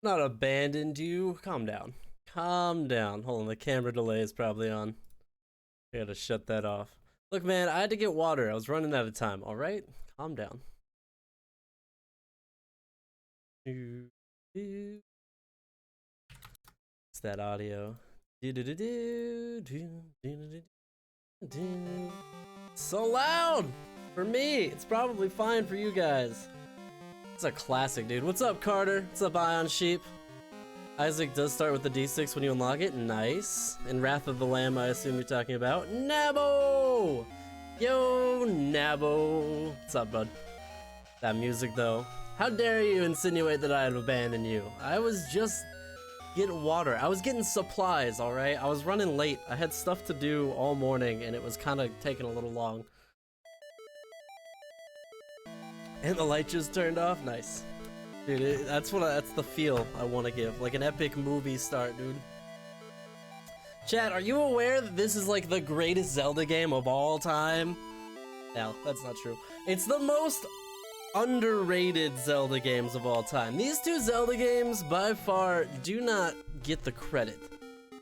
Not abandoned you. Calm down. Calm down. Hold on, the camera delay is probably on. I gotta shut that off. Look, man, I had to get water. I was running out of time. All right, calm down. It's that audio. So loud for me. It's probably fine for you guys. It's a classic, dude. What's up, Carter? What's up, Ion Sheep? Isaac does start with the D6 when you unlock it. Nice. And Wrath of the Lamb, I assume you're talking about. Nabo! Yo, Nabo. What's up, bud? That music, though. How dare you insinuate that I had abandoned you? I was just getting water. I was getting supplies, alright? I was running late. I had stuff to do all morning, and it was kind of taking a little long. And the light just turned off. Nice, dude. That's the feel I want to give, like an epic movie start, dude. Chat, are you aware that this is like the greatest Zelda game of all time? No, that's not true. It's the most underrated Zelda games of all time. These two Zelda games, by far, do not get the credit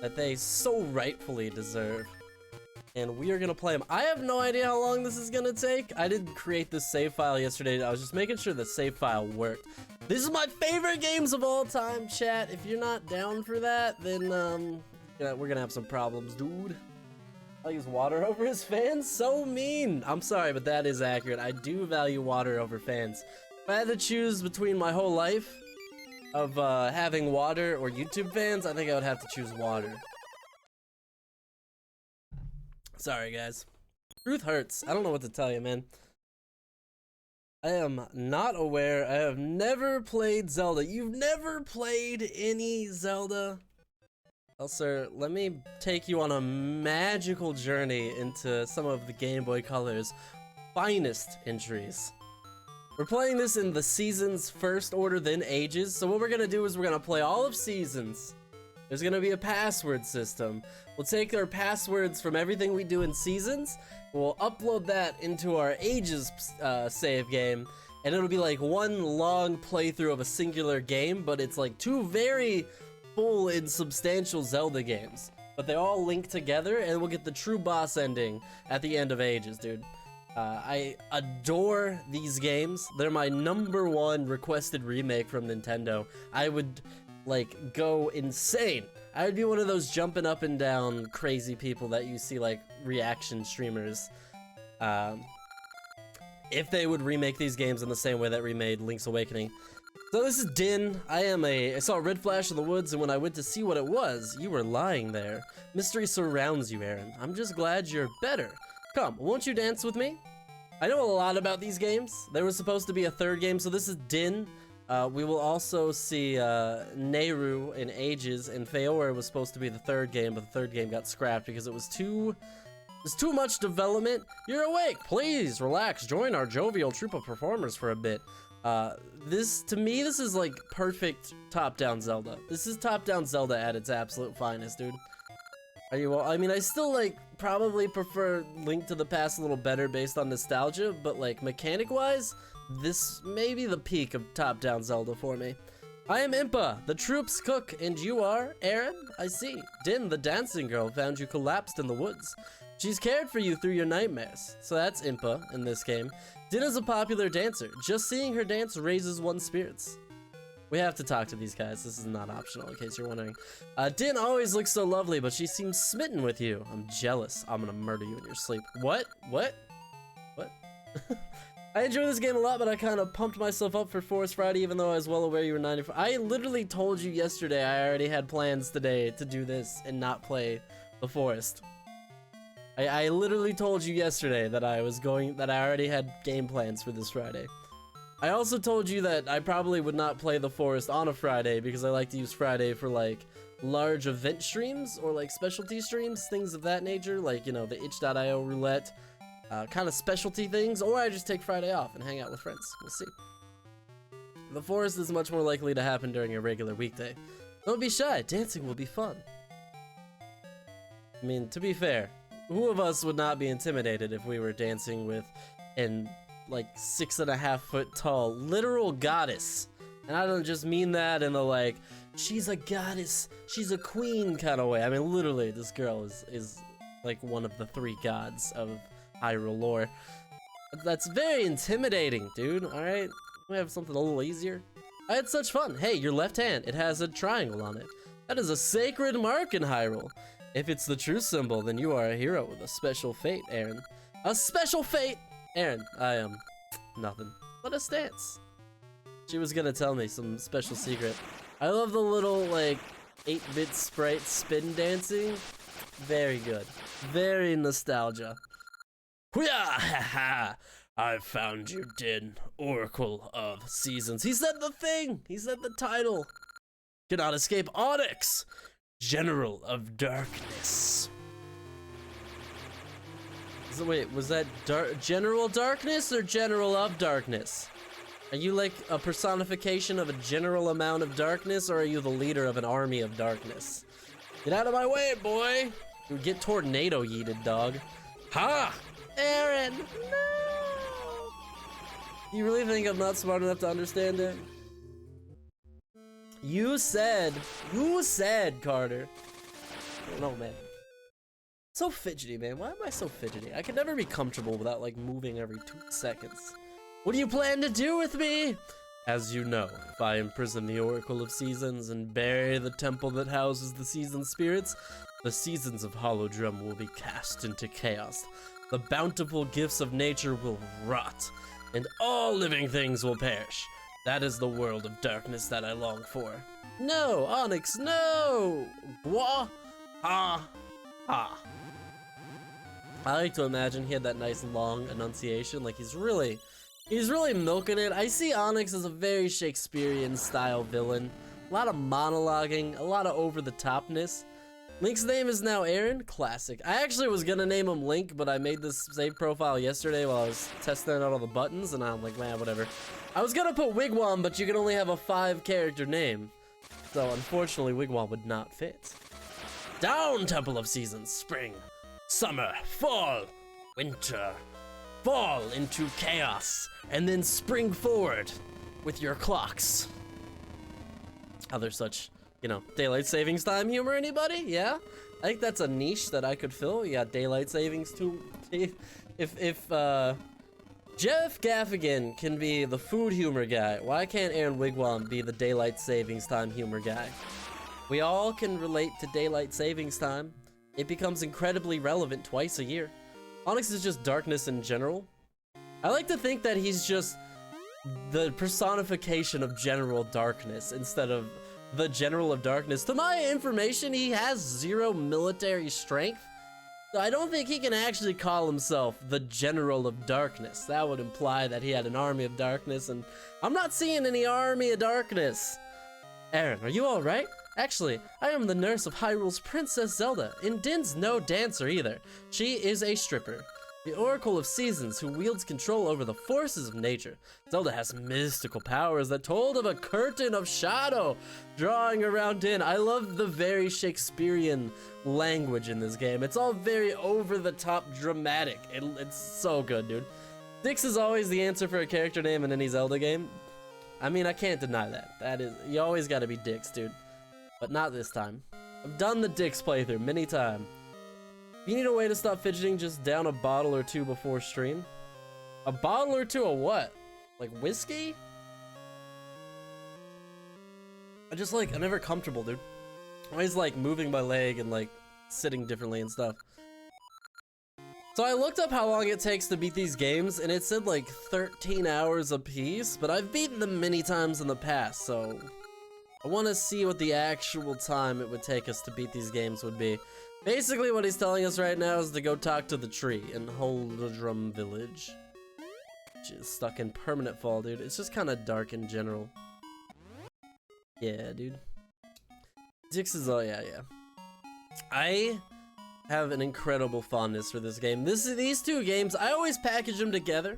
that they so rightfully deserve. And we are gonna play them. I have no idea how long this is gonna take. I didn't create this save file yesterday. I was just making sure the save file worked. This is my favorite games of all time, chat. If you're not down for that, then yeah, we're gonna have some problems, dude. I'll use water over his fans? So mean. I'm sorry, but that is accurate. I do value water over fans. If I had to choose between my whole life of having water or YouTube fans, I think I would have to choose water. Sorry, guys. Truth hurts. I don't know what to tell you, man. I am not aware. I have never played Zelda. You've never played any Zelda? Well, sir, let me take you on a magical journey into some of the Game Boy Color's finest entries. We're playing this in the Seasons first order, then Ages. So what we're gonna do is we're gonna play all of Seasons. There's gonna be a password system. We'll take our passwords from everything we do in Seasons, we'll upload that into our Ages save game, and it'll be like one long playthrough of a singular game, but it's like two very full and substantial Zelda games. But they all link together, and we'll get the true boss ending at the end of Ages, dude. I adore these games. They're my #1 requested remake from Nintendo. I would like go insane. I would be one of those jumping up and down crazy people that you see like reaction streamers if they would remake these games in the same way that remade Link's Awakening. So this is Din. I saw a red flash in the woods, and when I went to see what it was, you were lying there. Mystery surrounds you, Aaron. I'm just glad you're better. Come, won't you dance with me? I know a lot about these games. There was supposed to be a third game, so this is Din. We will also see Nehru in Ages, and Feora was supposed to be the third game, but the third game got scrapped because it was too much development. You're awake. Please relax. Join our jovial troupe of performers for a bit. To me, this is like perfect top-down Zelda. This is top-down Zelda at its absolute finest, dude. I mean, I still like probably prefer Link to the Past a little better based on nostalgia, but like mechanic-wise, this may be the peak of top-down Zelda for me. I am Impa, the troop's cook, and you are Aaron? I see. Din, the dancing girl, found you collapsed in the woods. She's cared for you through your nightmares. So that's Impa in this game. Din is a popular dancer. Just seeing her dance raises one's spirits. We have to talk to these guys. This is not optional, in case you're wondering. Din always looks so lovely, but she seems smitten with you. I'm jealous. I'm gonna murder you in your sleep. What? What? What? I enjoy this game a lot, but I kind of pumped myself up for Forest Friday, even though I was well aware you were 94. I literally told you yesterday I already had plans today to do this and not play the Forest. I literally told you yesterday that I already had game plans for this Friday. I also told you that I probably would not play the forest on a Friday because I like to use Friday for like large event streams or like specialty streams, things of that nature, like, you know, the itch.io roulette, kind of specialty things, or I just take Friday off and hang out with friends. We'll see. The forest is much more likely to happen during a regular weekday. Don't be shy, dancing will be fun. I mean, to be fair, who of us would not be intimidated if we were dancing with an like 6.5 foot tall literal goddess? And I don't just mean that in the like, she's a goddess, she's a queen kind of way. I mean, literally, this girl is like one of the 3 gods of Hyrule lore. That's very intimidating, dude, alright? We have something a little easier. I had such fun. Hey, your left hand, it has a triangle on it. That is a sacred mark in Hyrule. If it's the true symbol, then you are a hero with a special fate, Aaron. A special fate! Aaron, I am nothing but a stance. She was gonna tell me some special secret. I love the little, like, 8-bit sprite spin dancing. Very good. Very nostalgia. Hoo-yah! Ha-ha! I've found you, Din, Oracle of Seasons. He said the thing! He said the title. Cannot escape Onyx, General of Darkness. So wait, was that General Darkness or General of Darkness? Are you like a personification of a general amount of darkness, or are you the leader of an army of darkness? Get out of my way, boy! You get tornado yeeted, dog. Ha! Aaron, no! You really think I'm not smart enough to understand it? You said, Carter. I don't know, man. So fidgety, man. Why am I so fidgety? I could never be comfortable without like moving every 2 seconds. What do you plan to do with me? As you know, if I imprison the Oracle of Seasons and bury the temple that houses the season spirits, the seasons of Hollow Drum will be cast into chaos. The bountiful gifts of nature will rot, and all living things will perish. That is the world of darkness that I long for. No, Onyx, no! Gwa! Ah! Ah. I like to imagine he had that nice long enunciation, like he's really milking it. I see Onyx as a very Shakespearean style villain. A lot of monologuing, a lot of over-the-topness. Link's name is now Aaron. Classic. I actually was gonna name him Link, but I made this save profile yesterday while I was testing out all the buttons, and I'm like, man, whatever. I was gonna put Wigwam, but you can only have a 5-character name. So unfortunately, Wigwam would not fit. Down, Temple of Seasons. Spring, summer, fall, winter. Fall into chaos, and then spring forward with your clocks. Other such, you know, daylight savings time humor, anybody? Yeah? I think that's a niche that I could fill. Yeah, daylight savings too. If Jeff Gaffigan can be the food humor guy, why can't Aaron Wigwam be the daylight savings time humor guy? We all can relate to daylight savings time. It becomes incredibly relevant twice a year. Onyx is just darkness in general. I like to think that he's just the personification of general darkness instead of the General of Darkness. To my information, he has 0 military strength, so I don't think he can actually call himself the General of Darkness. That would imply that he had an army of darkness, and I'm not seeing any army of darkness. Aaron, are you alright? Actually, I am the nurse of Hyrule's Princess Zelda, and Din's no dancer either. She is a stripper. The Oracle of Seasons, who wields control over the forces of nature. Zelda has mystical powers that told of a curtain of shadow drawing around Din. I love the very Shakespearean language in this game. It's all very over-the-top dramatic. It's so good, dude. Dix is always the answer for a character name in any Zelda game. I mean, I can't deny that. That is, you always gotta be Dix, dude. But not this time. I've done the Dix playthrough many times. If you need a way to stop fidgeting, just down a bottle or 2 before stream. A bottle or 2 of what? Like whiskey? I'm never comfortable, dude. I'm always like moving my leg and like sitting differently and stuff. So I looked up how long it takes to beat these games, and it said like 13 hours a piece, but I've beaten them many times in the past, so I want to see what the actual time it would take us to beat these games would be. Basically, what he's telling us right now is to go talk to the tree in Holdrum Village. just stuck in permanent fall, dude. It's just kind of dark in general. Yeah, dude. Dix is all, yeah. I have an incredible fondness for this game. These two games, I always package them together.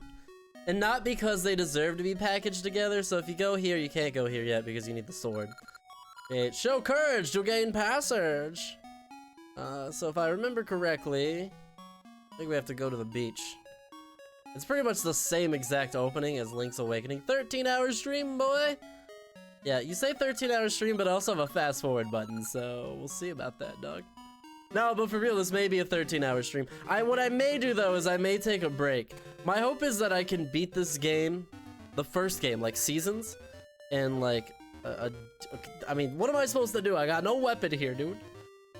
And not because they deserve to be packaged together, so if you go here, you can't go here yet because you need the sword. Okay, show courage to gain passage! So if I remember correctly, I think we have to go to the beach. It's pretty much the same exact opening as Link's Awakening. 13-hour stream, boy! Yeah, you say 13-hour stream, but I also have a fast forward button, so we'll see about that, dog. No, but for real, this may be a 13-hour stream. What I may do, though, is I may take a break. My hope is that I can beat this game, the first game, like Seasons, and like, I mean, what am I supposed to do? I got no weapon here, dude.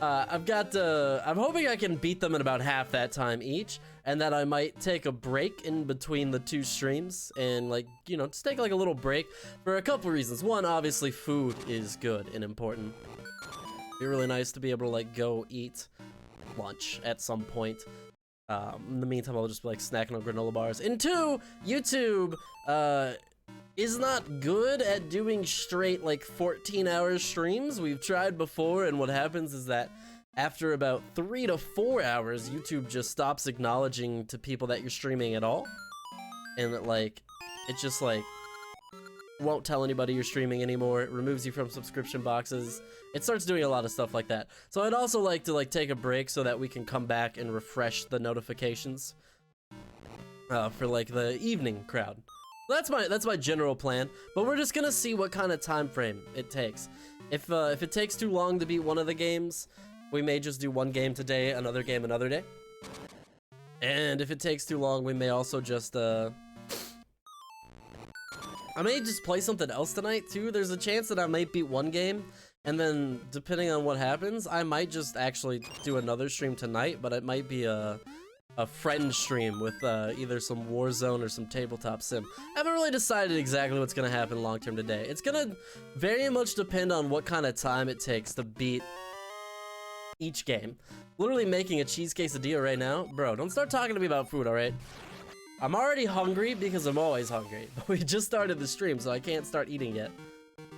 I'm hoping I can beat them in about half that time each, and that I might take a break in between the two streams, and like, you know, just take like a little break for a couple reasons. One, obviously, food is good and important. It'd be really nice to be able to like go eat lunch at some point. In the meantime, I'll just be like snacking on granola bars. And two, YouTube is not good at doing straight like 14-hour streams. We've tried before, and what happens is that after about 3 to 4 hours, YouTube just stops acknowledging to people that you're streaming at all. And that like, it just like won't tell anybody you're streaming anymore. It removes you from subscription boxes. It starts doing a lot of stuff like that. So I'd also like to like take a break so that we can come back and refresh the notifications for like the evening crowd. That's my general plan, but we're just gonna see what kind of time frame it takes. If it takes too long to beat one of the games, we may just do one game today, another game another day. And if it takes too long, we may also just I may just play something else tonight too. There's a chance that I might beat one game, and then depending on what happens, I might just actually do another stream tonight, but it might be a friend stream with either some Warzone or some tabletop sim. I haven't really decided exactly what's gonna happen long term today. It's gonna very much depend on what kind of time it takes to beat each game. Literally making a cheese quesadilla right now. Bro, don't start talking to me about food, alright? I'm already hungry because I'm always hungry, but we just started the stream, so I can't start eating yet.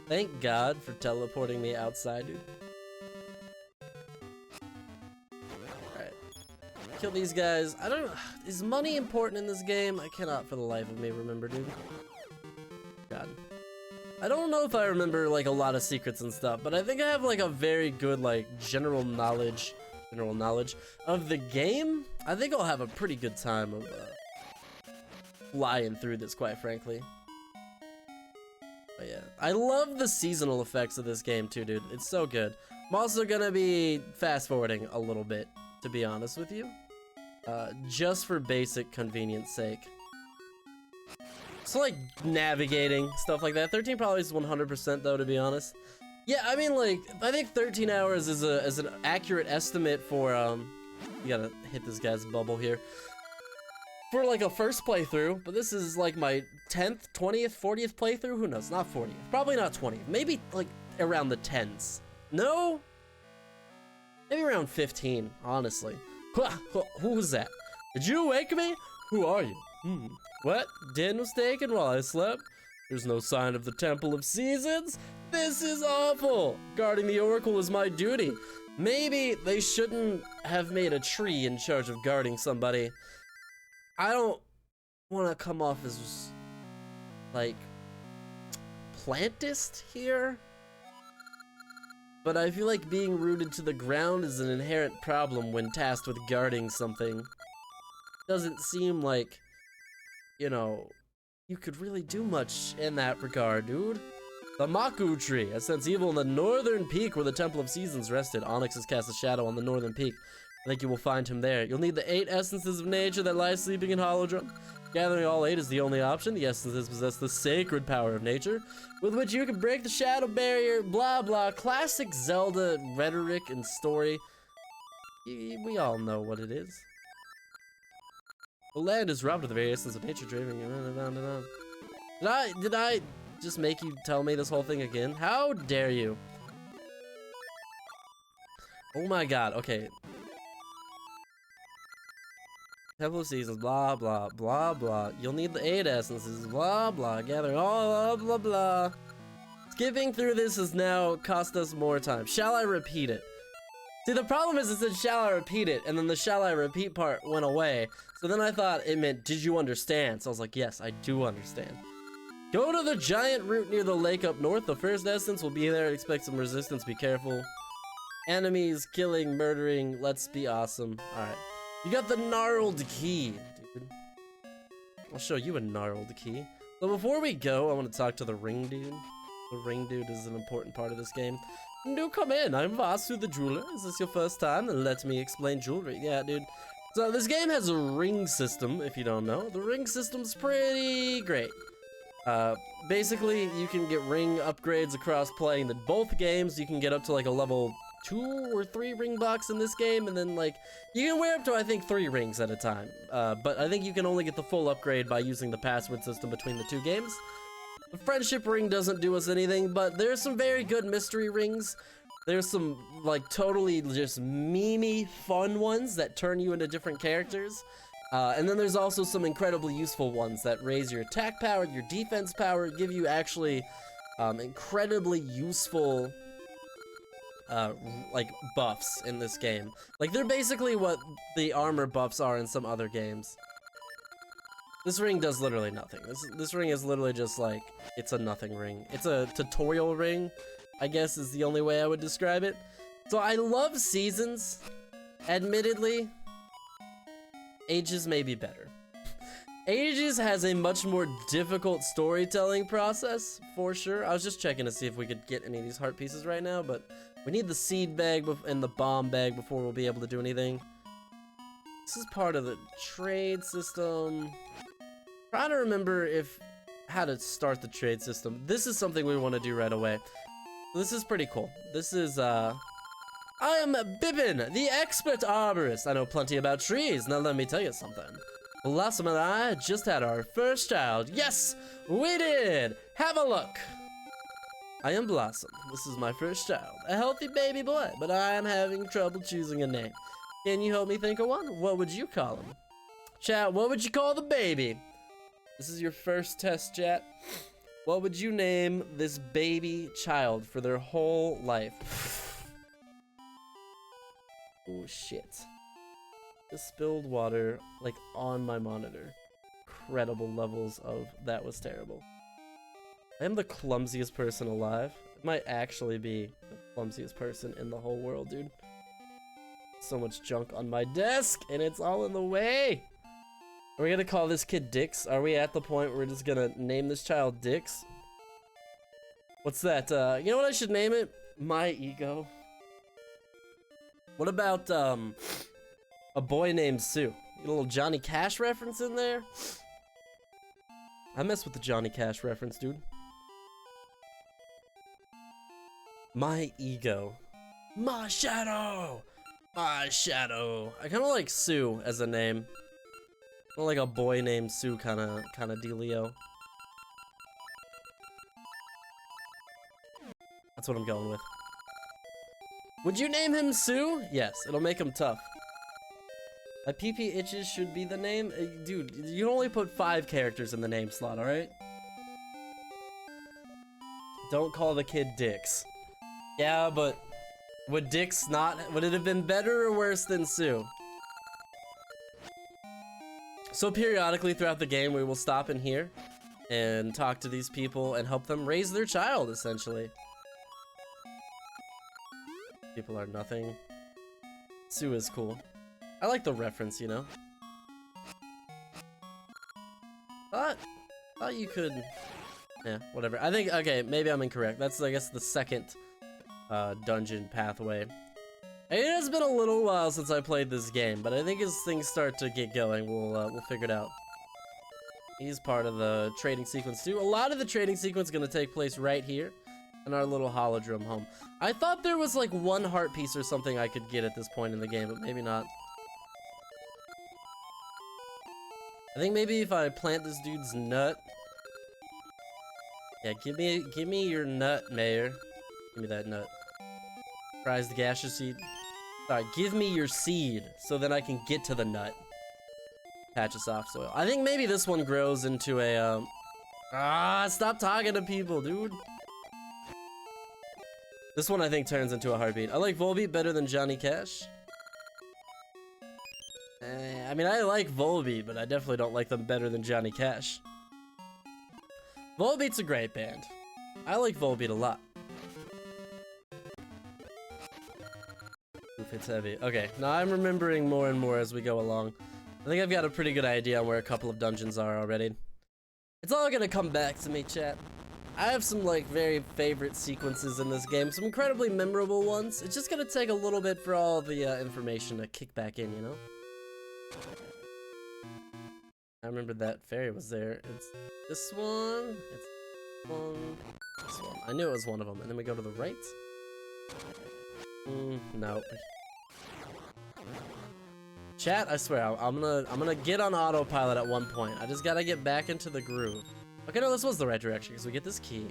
Thank God for teleporting me outside, dude. Alright. Kill these guys. I don't know. Is money important in this game? I cannot for the life of me remember, dude. God. I don't know if I remember, like, a lot of secrets and stuff, but I think I have, like, a very good, like, general knowledge of the game. I think I'll have a pretty good time of, flying through this, quite frankly. But yeah, I love the seasonal effects of this game too, dude. It's so good. I'm also gonna be fast forwarding a little bit, to be honest with you, just for basic convenience sake. So like navigating stuff like that. 13 probably is 100% though, to be honest. Yeah, I mean, like, I think 13 hours is an accurate estimate for you gotta hit this guy's bubble here. For like a first playthrough, but this is like my 10th, 20th, 40th playthrough. Who knows? Not 40th. Probably not 20th. Maybe like around the 10s. No? Maybe around 15, honestly. Who was that? Did you wake me? Who are you? What? Din was taken while I slept? There's no sign of the Temple of Seasons? This is awful! Guarding the Oracle is my duty. Maybe they shouldn't have made a tree in charge of guarding somebody. I don't want to come off as, like, plantist here, but I feel like being rooted to the ground is an inherent problem when tasked with guarding something. Doesn't seem like, you know, you could really do much in that regard, dude. The Maku tree. I sense evil in the northern peak where the Temple of Seasons rested. Onyx has cast a shadow on the northern peak. I think you will find him there. You'll need the 8 essences of nature that lie sleeping in Hollow Drum. Gathering all 8 is the only option. The essences possess the sacred power of nature, with which you can break the shadow barrier, blah blah. Classic Zelda rhetoric and story. We all know what it is. The land is robbed of the very essence of nature, driving Did I just make you tell me this whole thing again? How dare you? Oh my god, okay. Temple of Seasons, blah, blah, blah, blah. You'll need the 8 essences, blah, blah. Gather all, blah, blah, blah. Skipping through this has now cost us more time. Shall I repeat it? See, the problem is it said, shall I repeat it? And then the shall I repeat part went away. So then I thought it meant, did you understand? So I was like, yes, I do understand. Go to the giant root near the lake up north. The first essence will be there. Expect some resistance. Be careful. Enemies, killing, murdering. Let's be awesome. Alright. You got the gnarled key, dude. I'll show you a gnarled key. So before we go, I want to talk to the ring dude. The ring dude is an important part of this game. Do come in. I'm Vasu the jeweler. Is this your first time? Then let me explain jewelry. Yeah, dude. So this game has a ring system, if you don't know. The ring system's pretty great. Basically, you can get ring upgrades across playing both games. You can get up to like a level 2 or 3 ring box in this game, and then like you can wear up to I think 3 rings at a time. But I think you can only get the full upgrade by using the password system between the 2 games. The friendship ring doesn't do us anything, but there's some very good mystery rings. There's some like totally just memey fun ones that turn you into different characters. And then there's also some incredibly useful ones that raise your attack power, your defense power, give you actually incredibly useful like buffs in this game. Like they're basically what the armor buffs are in some other games. This ring does literally nothing. This ring is literally just like, it's a nothing ring. It's a tutorial ring, I guess is the only way I would describe it. So I love Seasons, admittedly. Ages may be better. Ages has a much more difficult storytelling process, for sure. I was just checking to see if we could get any of these heart pieces right now, but we need the seed bag and the bomb bag before we'll be able to do anything. This is part of the trade system. Trying to remember how to start the trade system. This is something we want to do right away. This is pretty cool. This is, I am Bibbin, the expert arborist. I know plenty about trees. Now let me tell you something. Blossom and I just had our first child. Yes, we did. Have a look. I am Blossom. This is my first child. A healthy baby boy, but I am having trouble choosing a name. Can you help me think of one? What would you call him? Chat, what would you call the baby? This is your first test, chat. What would you name this baby child for their whole life? Oh shit. The spilled water, like, on my monitor. Incredible levels of that was terrible. I am the clumsiest person alive. I might actually be the clumsiest person in the whole world, dude. So much junk on my desk, and it's all in the way. Are we gonna call this kid Dix? Are we at the point where we're just gonna name this child Dix? What's that? You know what I should name it? My Ego. What about, a boy named Sue? Get a little Johnny Cash reference in there? I mess with the Johnny Cash reference, dude. My Ego. My shadow! My shadow. I kinda like Sue as a name. Like a boy named Sue kinda dealio. That's what I'm going with. Would you name him Sue? Yes, it'll make him tough. A PP Itches should be the name? Dude, you only put 5 characters in the name slot, alright? Don't call the kid Dix. Yeah, but would Dix would it have been better or worse than Sue? So periodically throughout the game, we will stop in here and talk to these people and help them raise their child, essentially. People are nothing. Sue is cool. I like the reference, you know? Thought you could... Yeah, whatever. I think, okay, maybe I'm incorrect. That's, I guess, the second dungeon pathway. It has been a little while since I played this game, but I think as things start to get going, we'll figure it out. He's part of the trading sequence too. A lot of the trading sequence is gonna take place right here in our little holodrome home. I thought there was like 1 heart piece or something I could get at this point in the game, but maybe not. I think maybe if I plant this dude's nut. Yeah, give me your nut, Mayor. Give me that nut. Prized gaseous seed. Sorry, give me your seed so that I can get to the nut. patch of soft soil. I think maybe this one grows into a, stop talking to people, dude. This one I think turns into a heartbeat. I like Volbeat better than Johnny Cash. I mean, I like Volbeat, but I definitely don't like them better than Johnny Cash. Volbeat's a great band. I like Volbeat a lot. Oof, it's heavy. Okay, now I'm remembering more and more as we go along. I think I've got a pretty good idea on where a couple of dungeons are already. It's all gonna come back to me, chat. I have some, like, very favorite sequences in this game. Some incredibly memorable ones. It's just gonna take a little bit for all the information to kick back in, you know? I remember that fairy was there. It's this one. It's this one. This one. I knew it was one of them. And then we go to the right. Nope. Chat, I swear, I'm gonna get on autopilot at one point. I just gotta get back into the groove. Okay, no, this was the right direction because we get this key.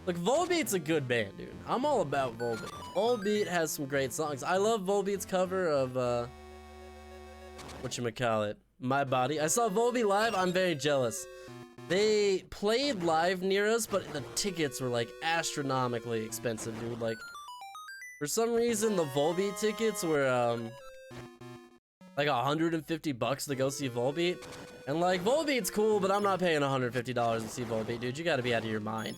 Look, Volbeat's a good band, dude. I'm all about Volbeat. Volbeat has some great songs. I love Volbeat's cover of whatchamacallit, My Body. I saw Volbeat live. I'm very jealous. They played live near us, but the tickets were like astronomically expensive, dude. Like, for some reason, the Volbeat tickets were like $150 to go see Volbeat. And like, Volbeat's cool, but I'm not paying $150 to see Volbeat, dude. You gotta be out of your mind.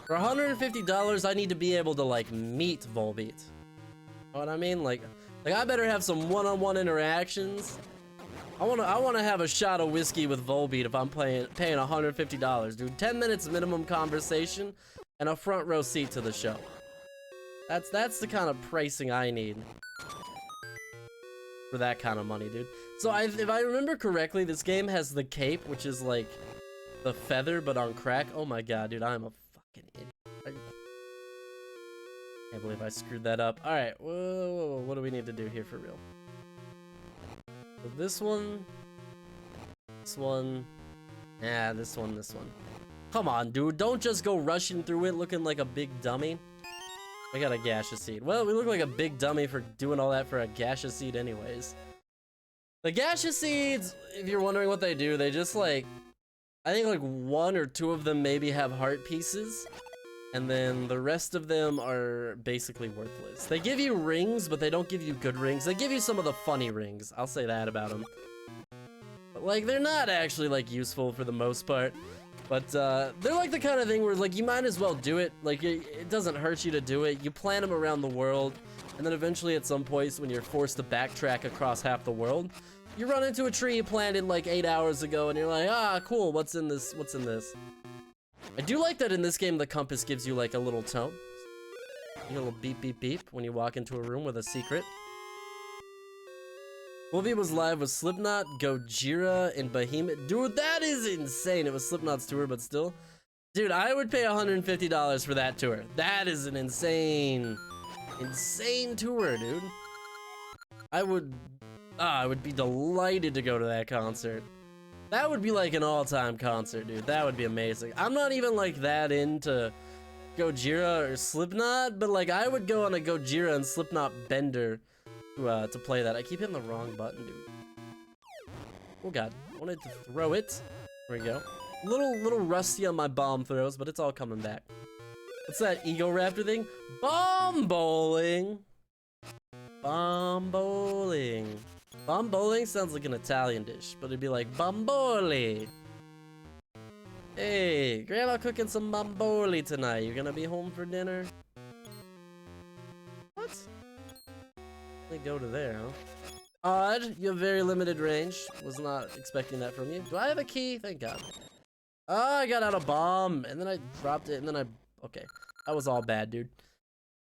For $150, I need to be able to like meet Volbeat. Know what I mean? Like I better have some one-on-one interactions. I wanna have a shot of whiskey with Volbeat if I'm paying $150, dude. 10 minutes minimum conversation and a front row seat to the show. That's the kind of pricing I need for that kind of money, dude. So if I remember correctly, this game has the cape, which is like the feather but on crack. Oh my god, dude, I'm a fucking idiot. I can't believe I screwed that up. All right, whoa, what do we need to do here for real? So this one, this one, yeah, this one. Come on, dude, don't just go rushing through it looking like a big dummy. I got a gaseous seed. Well, we look like a big dummy for doing all that for a gaseous seed anyways. The gaseous seeds, if you're wondering what they do, they just like, I think like 1 or 2 of them maybe have heart pieces, and then the rest of them are basically worthless. They give you rings, but they don't give you good rings. They give you some of the funny rings, I'll say that about them. But like, they're not actually like useful for the most part. But they're like the kind of thing where like you might as well do it. Like it doesn't hurt you to do it. You plant them around the world, and then eventually at some point when you're forced to backtrack across half the world, you run into a tree you planted like 8 hours ago, and you're like, ah, cool, what's in this? What's in this? I do like that in this game the compass gives you like a little tone. A little beep beep beep when you walk into a room with a secret. Volbeat was live with Slipknot, Gojira, and Behemoth. Dude, that is insane. It was Slipknot's tour, but still. Dude, I would pay $150 for that tour. That is an insane tour, dude. I would be delighted to go to that concert. That would be like an all-time concert, dude. That would be amazing. I'm not even like that into Gojira or Slipknot, but like I would go on a Gojira and Slipknot bender to play that. I keep hitting the wrong button, dude. Oh god, I wanted to throw it. There we go. Little rusty on my bomb throws, but it's all coming back. What's that ego raptor thing? Bomb bowling. Bomb bowling. Bomb bowling sounds like an Italian dish, but it'd be like bomboli. Hey, grandma cooking some bomboli tonight. You gonna be home for dinner? What? Go to there, huh? Odd, you have very limited range. Was not expecting that from you. Do I have a key? Thank god. Oh, I got out a bomb, and then I dropped it, and then okay. That was all bad, dude.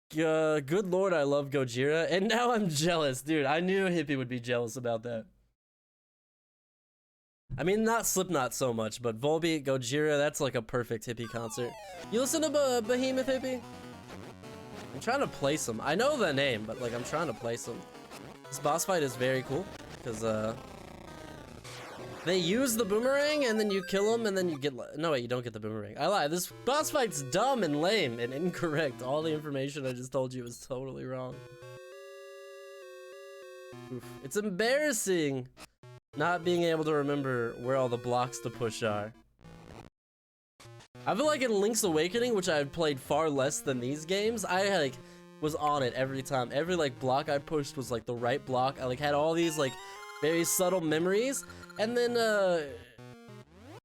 Good lord, I love Gojira, and now I'm jealous, dude. I knew Hippie would be jealous about that. I mean, not Slipknot so much, but Volbeat, Gojira, that's like a perfect Hippie concert. You listen to Behemoth, Hippie? I'm trying to place him. I know the name, but like I'm trying to place him. This boss fight is very cool because they use the boomerang and then you kill them and then you get no wait, you don't get the boomerang. I lied. This boss fight's dumb and lame and incorrect. All the information I just told you is totally wrong. Oof. It's embarrassing. Not being able to remember where all the blocks to push are. I feel like in Link's Awakening, which I had played far less than these games, I like was on it every time. Every like block I pushed was like the right block. I like had all these like very subtle memories. And then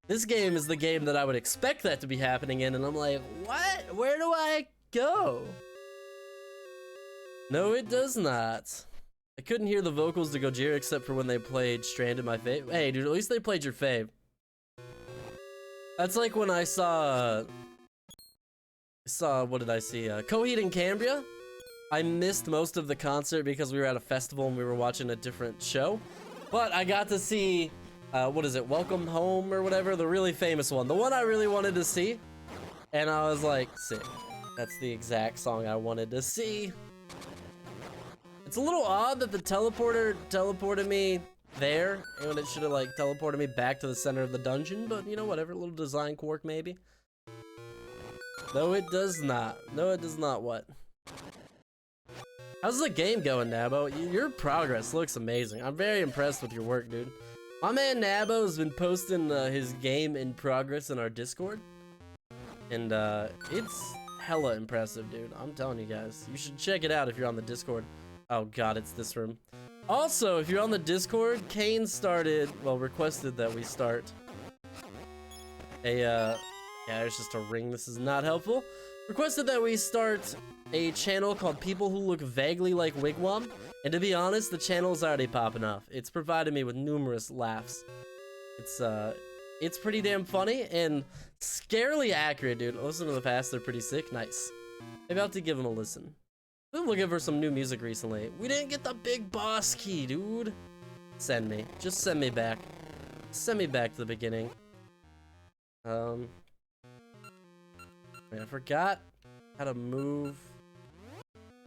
this game is the game that I would expect that to be happening in, and I'm like, what? Where do I go? No, it does not. I couldn't hear the vocals to Gojira except for when they played Stranded, my fave. Hey, dude, at least they played your fave. That's like when I saw, what did I see? Coheed and Cambria. I missed most of the concert because we were at a festival and we were watching a different show. But I got to see, what is it? Welcome Home or whatever, the really famous one. The one I really wanted to see. And I was like, sick. That's the exact song I wanted to see. It's a little odd that the teleporter teleported me there, and it should have like teleported me back to the center of the dungeon, but you know, whatever, a little design quirk maybe. No, it does not. No, it does not. What? How's the game going, Nabo? Your progress looks amazing. I'm very impressed with your work, dude. My man Nabo has been posting his game in progress in our Discord, and it's hella impressive, dude. I'm telling you guys, you should check it out if you're on the Discord. Oh god, it's this room. Also, if you're on the Discord, Kane requested that we start a, yeah, there's just a ring, this is not helpful. Requested that we start a channel called People Who Look Vaguely Like Wigwam, and to be honest, the channel's already popping off. It's provided me with numerous laughs. It's pretty damn funny and scarily accurate, dude. Listen to the past, they're pretty sick. Nice. Maybe I'll have to give them a listen. We've been looking for some new music recently. We didn't get the big boss key, dude. Send me. Just send me back. Send me back to the beginning. Man, I forgot how to move.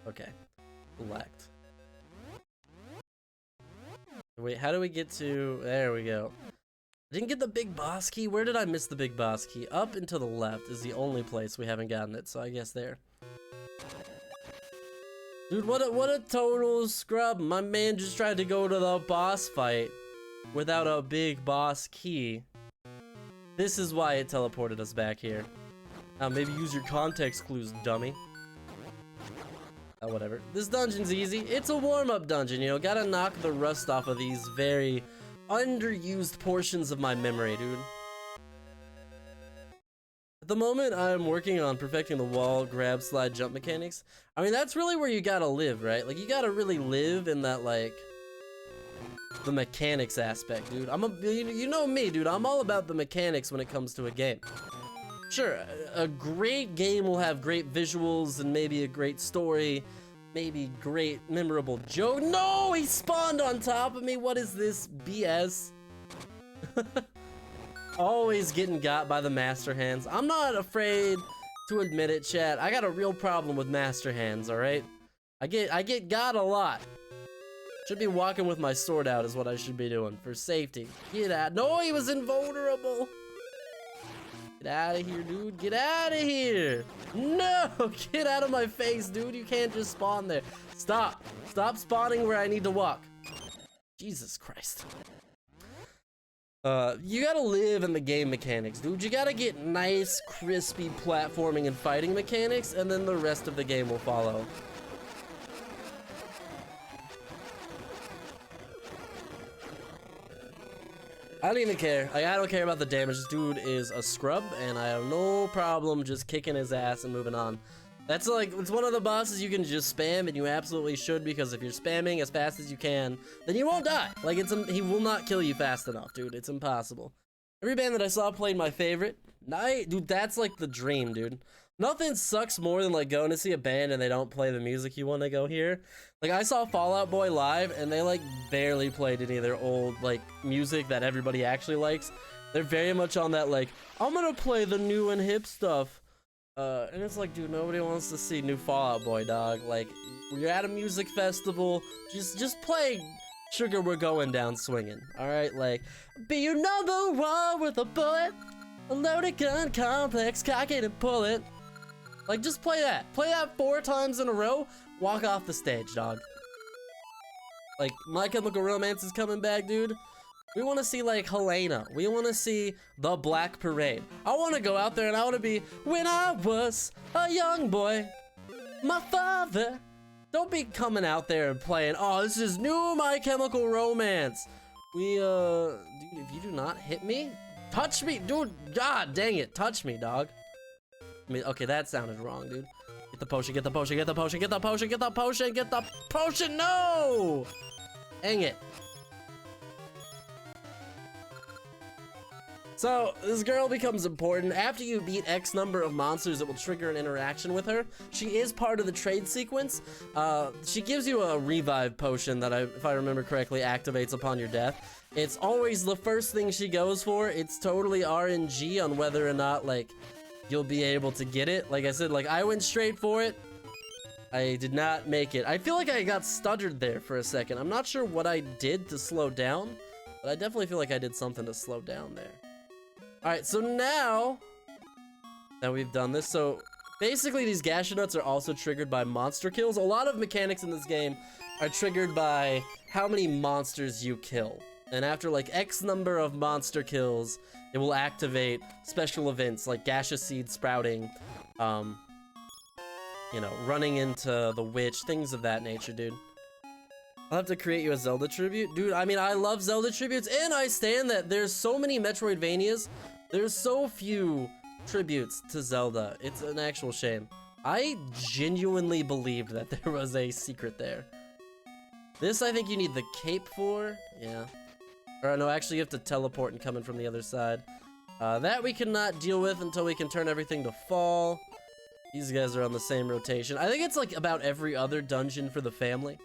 Okay. Select. Wait, how do we get to... There we go. I didn't get the big boss key. Where did I miss the big boss key? Up and to the left is the only place we haven't gotten it, so I guess there. Dude, what a total scrub. My man just tried to go to the boss fight without a big boss key. This is why it teleported us back here. Now maybe use your context clues, dummy. Oh, whatever. This dungeon's easy. It's a warm-up dungeon, you know. Gotta knock the rust off of these very underused portions of my memory, dude. At the moment, I'm working on perfecting the wall, grab, slide, jump mechanics. I mean, that's really where you gotta live, right? Like, you gotta really live in that, like, the mechanics aspect, dude. You know me, dude. I'm all about the mechanics when it comes to a game. Sure, a great game will have great visuals and maybe a great story, maybe great memorable joke. No, he spawned on top of me. What is this BS? Always getting got by the master hands. I'm not afraid to admit it, chat. I got a real problem with master hands, all right? I get got a lot. Should be walking with my sword out is what I should be doing for safety. Get out. No, he was invulnerable. Get out of here, dude. Get out of here. No, get out of my face, dude. You can't just spawn there. Stop. Stop spawning where I need to walk. Jesus Christ. You gotta live in the game mechanics, dude. You gotta get nice, crispy platforming and fighting mechanics, and then the rest of the game will follow. I don't even care. Like, I don't care about the damage. This dude is a scrub, and I have no problem just kicking his ass and moving on. That's like, it's one of the bosses you can just spam, and you absolutely should, because if you're spamming as fast as you can, then you won't die. Like, he will not kill you fast enough, dude. It's impossible. Every band that I saw played my favorite. Dude, that's like the dream, dude. Nothing sucks more than like going to see a band and they don't play the music you want to go hear. Like, I saw Fall Out Boy live, and they like barely played any of their old like music that everybody actually likes. They're very much on that like, I'm gonna play the new and hip stuff. And it's like, dude, nobody wants to see new Fall Out Boy, dog. Like, you're at a music festival, just play Sugar We're Going Down Swinging, alright? Like, be your number one with a bullet, a loaded gun complex, cock it and pull it. Like, just play that. Play that 4 times in a row, walk off the stage, dog. Like, My Chemical Romance is coming back, dude. We want to see like Helena. We want to see the Black Parade. I want to go out there and I want to be, when I was a young boy, my father. Don't be coming out there and playing, oh, this is new My Chemical Romance. Dude, if you do not hit me, touch me, dude. God dang it, touch me, dog. I mean, okay, that sounded wrong, dude. Get the potion, get the potion, get the potion, get the potion, get the potion, get the potion, no! Dang it. So, this girl becomes important. After you beat X number of monsters, it will trigger an interaction with her. She is part of the trade sequence. She gives you a revive potion that, if I remember correctly, activates upon your death. It's always the first thing she goes for. It's totally RNG on whether or not, like, you'll be able to get it. Like I said, like, I went straight for it. I did not make it. I feel like I got stuttered there for a second. I'm not sure what I did to slow down, but I definitely feel like I did something to slow down there. Alright, so now that we've done this, so basically these Gasha Nuts are also triggered by monster kills. A lot of mechanics in this game are triggered by how many monsters you kill. And after like X number of monster kills, it will activate special events like Gasha Seed sprouting, you know, running into the witch, things of that nature, dude. I'll have to create you a Zelda tribute. Dude, I mean, I love Zelda tributes, and I stand that there's so many Metroidvanias. There's so few tributes to Zelda. It's an actual shame. I genuinely believed that there was a secret there. This, I think you need the cape for. Yeah. Or no, actually you have to teleport and come in from the other side. That we cannot deal with until we can turn everything to fall. These guys are on the same rotation. I think it's like about every other dungeon for the family.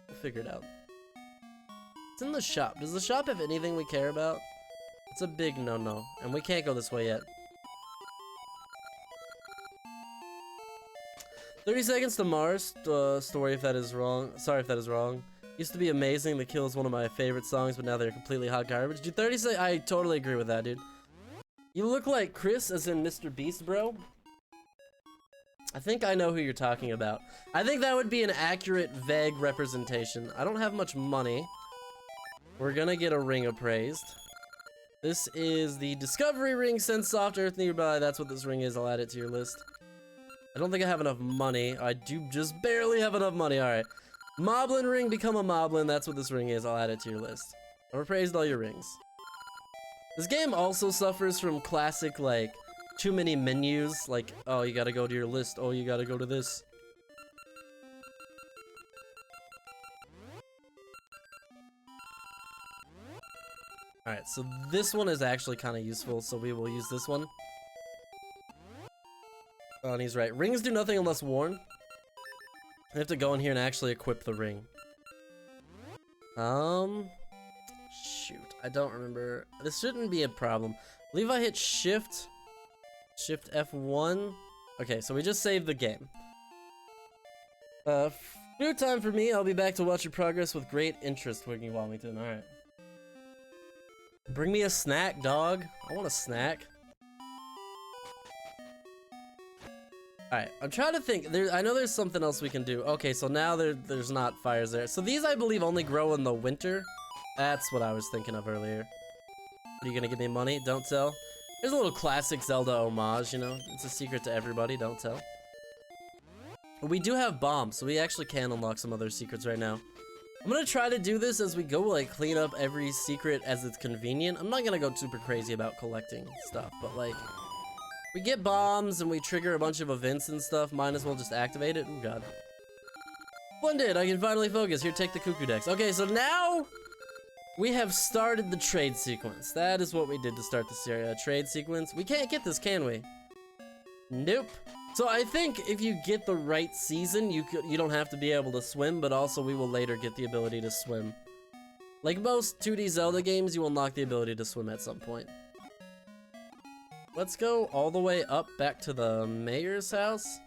We'll figure it out. It's in the shop. Does the shop have anything we care about? It's a big no-no, and we can't go this way yet. 30 seconds to Mars. Story if that is wrong. Sorry if that is wrong. Used to be amazing. The Kill is one of my favorite songs, but now they're completely hot garbage. Dude, 30 seconds. I totally agree with that, dude. You look like Chris, as in Mr. Beast, bro. I think I know who you're talking about. I think that would be an accurate, vague representation. I don't have much money. We're gonna get a ring appraised. This is the Discovery Ring. Send soft earth nearby. That's what this ring is. I'll add it to your list. I don't think I have enough money. I do just barely have enough money. All right. Moblin Ring. Become a Moblin. That's what this ring is. I'll add it to your list. I've appraised all your rings. This game also suffers from classic, like, too many menus. Like, oh, you gotta go to your list. Oh, you gotta go to this. Alright, so this one is actually kind of useful, so we will use this one. Oh, and he's right. Rings do nothing unless worn. I have to go in here and actually equip the ring. Shoot, I don't remember. This shouldn't be a problem. I believe I hit Shift F1. Okay, so we just saved the game. New time for me. I'll be back to watch your progress with great interest, Wiggy Wallington. Alright. Bring me a snack, dog. I want a snack. Alright, I'm trying to think. I know there's something else we can do. Okay, so now there's not fires there. So these, I believe, only grow in the winter. That's what I was thinking of earlier. Are you gonna give me money? Don't tell. There's a little classic Zelda homage, you know? It's a secret to everybody. Don't tell. But we do have bombs, so we actually can unlock some other secrets right now. I'm gonna try to do this as we go, like, clean up every secret as it's convenient. I'm not gonna go super crazy about collecting stuff, but, like, we get bombs and we trigger a bunch of events and stuff. Might as well just activate it. Oh, God. Splendid, I can finally focus. Here, take the Cuckoo Dex. Okay, so now we have started the trade sequence. That is what we did to start the trade sequence. We can't get this, can we? Nope. So I think if you get the right season, you don't have to be able to swim, but also we will later get the ability to swim. Like most 2D Zelda games, you will unlock the ability to swim at some point. Let's go all the way up back to the mayor's house.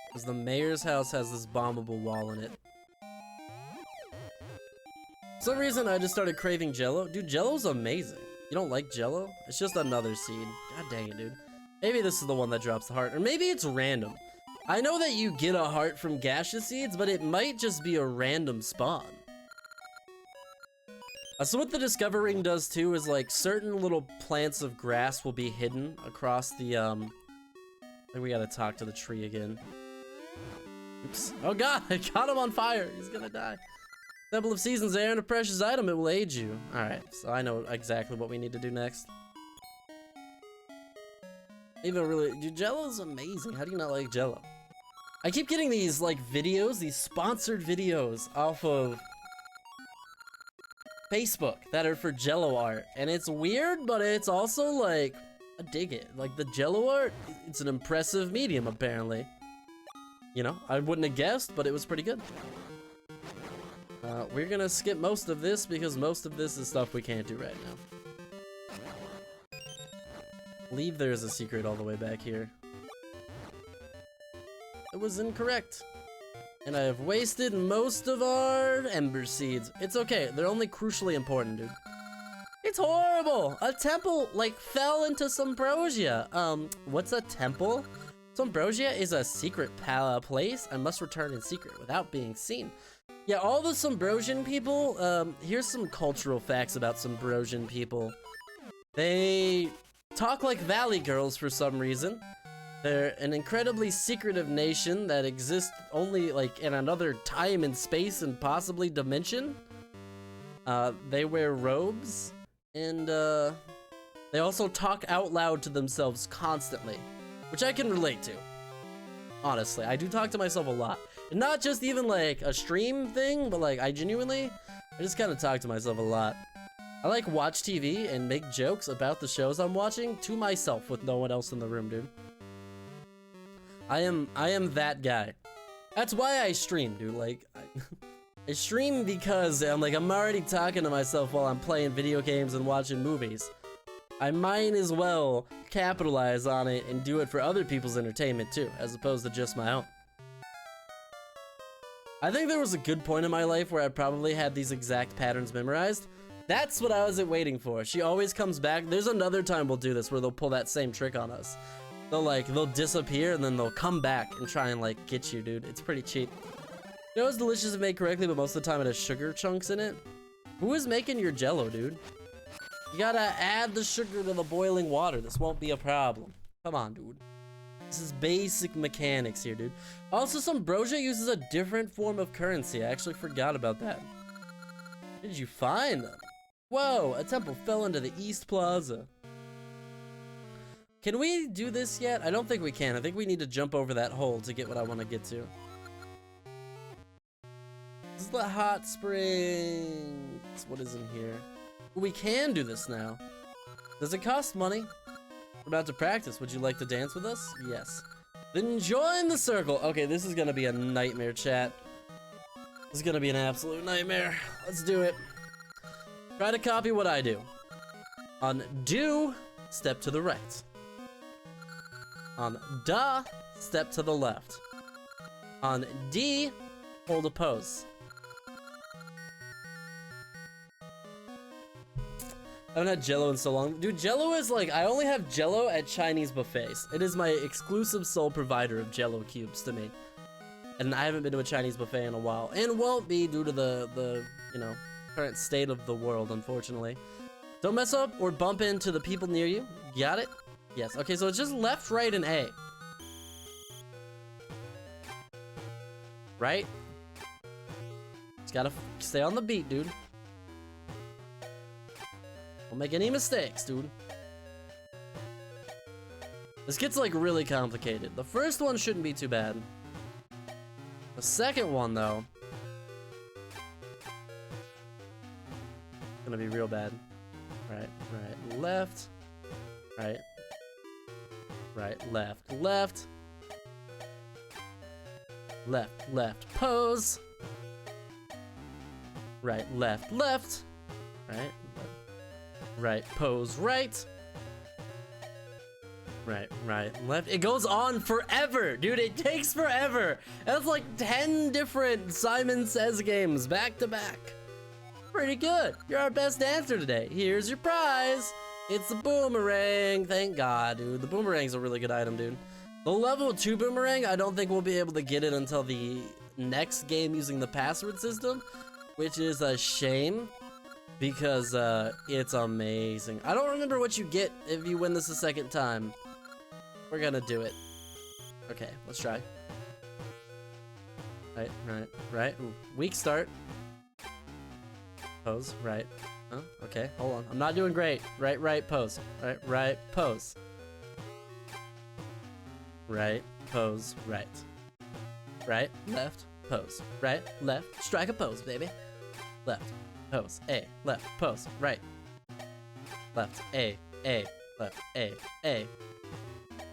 Because the mayor's house has this bombable wall in it. For some reason, I just started craving Jello. Dude, Jello's amazing. You don't like Jello? It's just another seed. God dang it, dude. Maybe this is the one that drops the heart, or maybe it's random. I know that you get a heart from Gasha seeds, but it might just be a random spawn. So what the Discover Ring does too is like certain little plants of grass will be hidden across the I think we gotta talk to the tree again. Oops. Oh god, I got him on fire. He's gonna die. Temple of Seasons, Aaron, a precious item, it will aid you. Alright, so I know exactly what we need to do next. Even really, dude, Jello's amazing. How do you not like Jello? I keep getting these like videos, these sponsored videos off of Facebook that are for Jello art, and it's weird, but it's also like, I dig it. Like the Jello art, it's an impressive medium apparently. You know, I wouldn't have guessed, but it was pretty good. We're gonna skip most of this because most of this is stuff we can't do right now. I believe there's a secret all the way back here. It was incorrect. And I have wasted most of our Ember Seeds. It's okay, they're only crucially important, dude. It's horrible! A temple, like, fell into Sombrosia. What's a temple? Sombrosia is a secret place. I must return in secret without being seen. Yeah, all the Sombrosian people, here's some cultural facts about Sombrosian people. They talk like Valley Girls for some reason. They're an incredibly secretive nation that exists only like in another time and space and possibly dimension. They wear robes and they also talk out loud to themselves constantly, which I can relate to. Honestly, I do talk to myself a lot. And not just even like a stream thing, but like I just kind of talk to myself a lot. I like watch TV and make jokes about the shows I'm watching to myself with no one else in the room, dude. I am that guy. That's why I stream, dude. Like, I stream because I'm already talking to myself while I'm playing video games and watching movies. I might as well capitalize on it and do it for other people's entertainment too, as opposed to just my own. I think there was a good point in my life where I probably had these exact patterns memorized. That's what I was waiting for. She always comes back. There's another time we'll do this where they'll pull that same trick on us. They'll disappear and then they'll come back and try and like get you, dude. It's pretty cheap. You know, it's delicious if made correctly, but most of the time it has sugar chunks in it. Who is making your Jello, dude? You gotta add the sugar to the boiling water. This won't be a problem. Come on, dude. This is basic mechanics here, dude. Also, Sombrosia uses a different form of currency. I actually forgot about that. Where did you find them? Whoa, a temple fell into the East Plaza. Can we do this yet? I don't think we can. I think we need to jump over that hole to get what I want to get to. This is the hot springs. What is in here? We can do this now. Does it cost money? We're about to practice. Would you like to dance with us? Yes. Then join the circle. Okay, this is gonna be a nightmare, chat. This is gonna be an absolute nightmare. Let's do it. Try to copy what I do. On do, step to the right. On da, step to the left. On D, hold a pose. I haven't had Jello in so long. Dude, Jello is like, I only have Jello at Chinese buffets. It is my exclusive sole provider of Jello cubes to me. And I haven't been to a Chinese buffet in a while. And won't be due to the you know, current state of the world, unfortunately. Don't mess up or bump into the people near you. Got it? Yes. Okay, so it's just left, right, and A. Right? Just gotta stay on the beat, dude. Don't make any mistakes, dude. This gets like really complicated. The first one shouldn't be too bad. The second one, though, gonna be real bad. Right, right, left. Right. Right, left, left. Left, left, pose. Right, left, left. Right, right, pose, right. Right, right, left. It goes on forever, dude. It takes forever. That's like 10 different Simon Says games back to back. Pretty good. You're our best dancer today. Here's your prize. It's a boomerang. Thank God, dude. The boomerang's a really good item, dude. The level 2 boomerang, I don't think we'll be able to get it until the next game using the password system, which is a shame. because it's amazing. I don't remember what you get if you win this a second time. We're gonna do it. Okay, let's try. Right. Ooh, weak start. Pose, right. Oh, okay, hold on. I'm not doing great. Right, pose. Right, pose. Right, pose, right. Right, left, pose. Right, left, strike a pose, baby. Left, pose, A, left, pose, right. Left, A, left, A.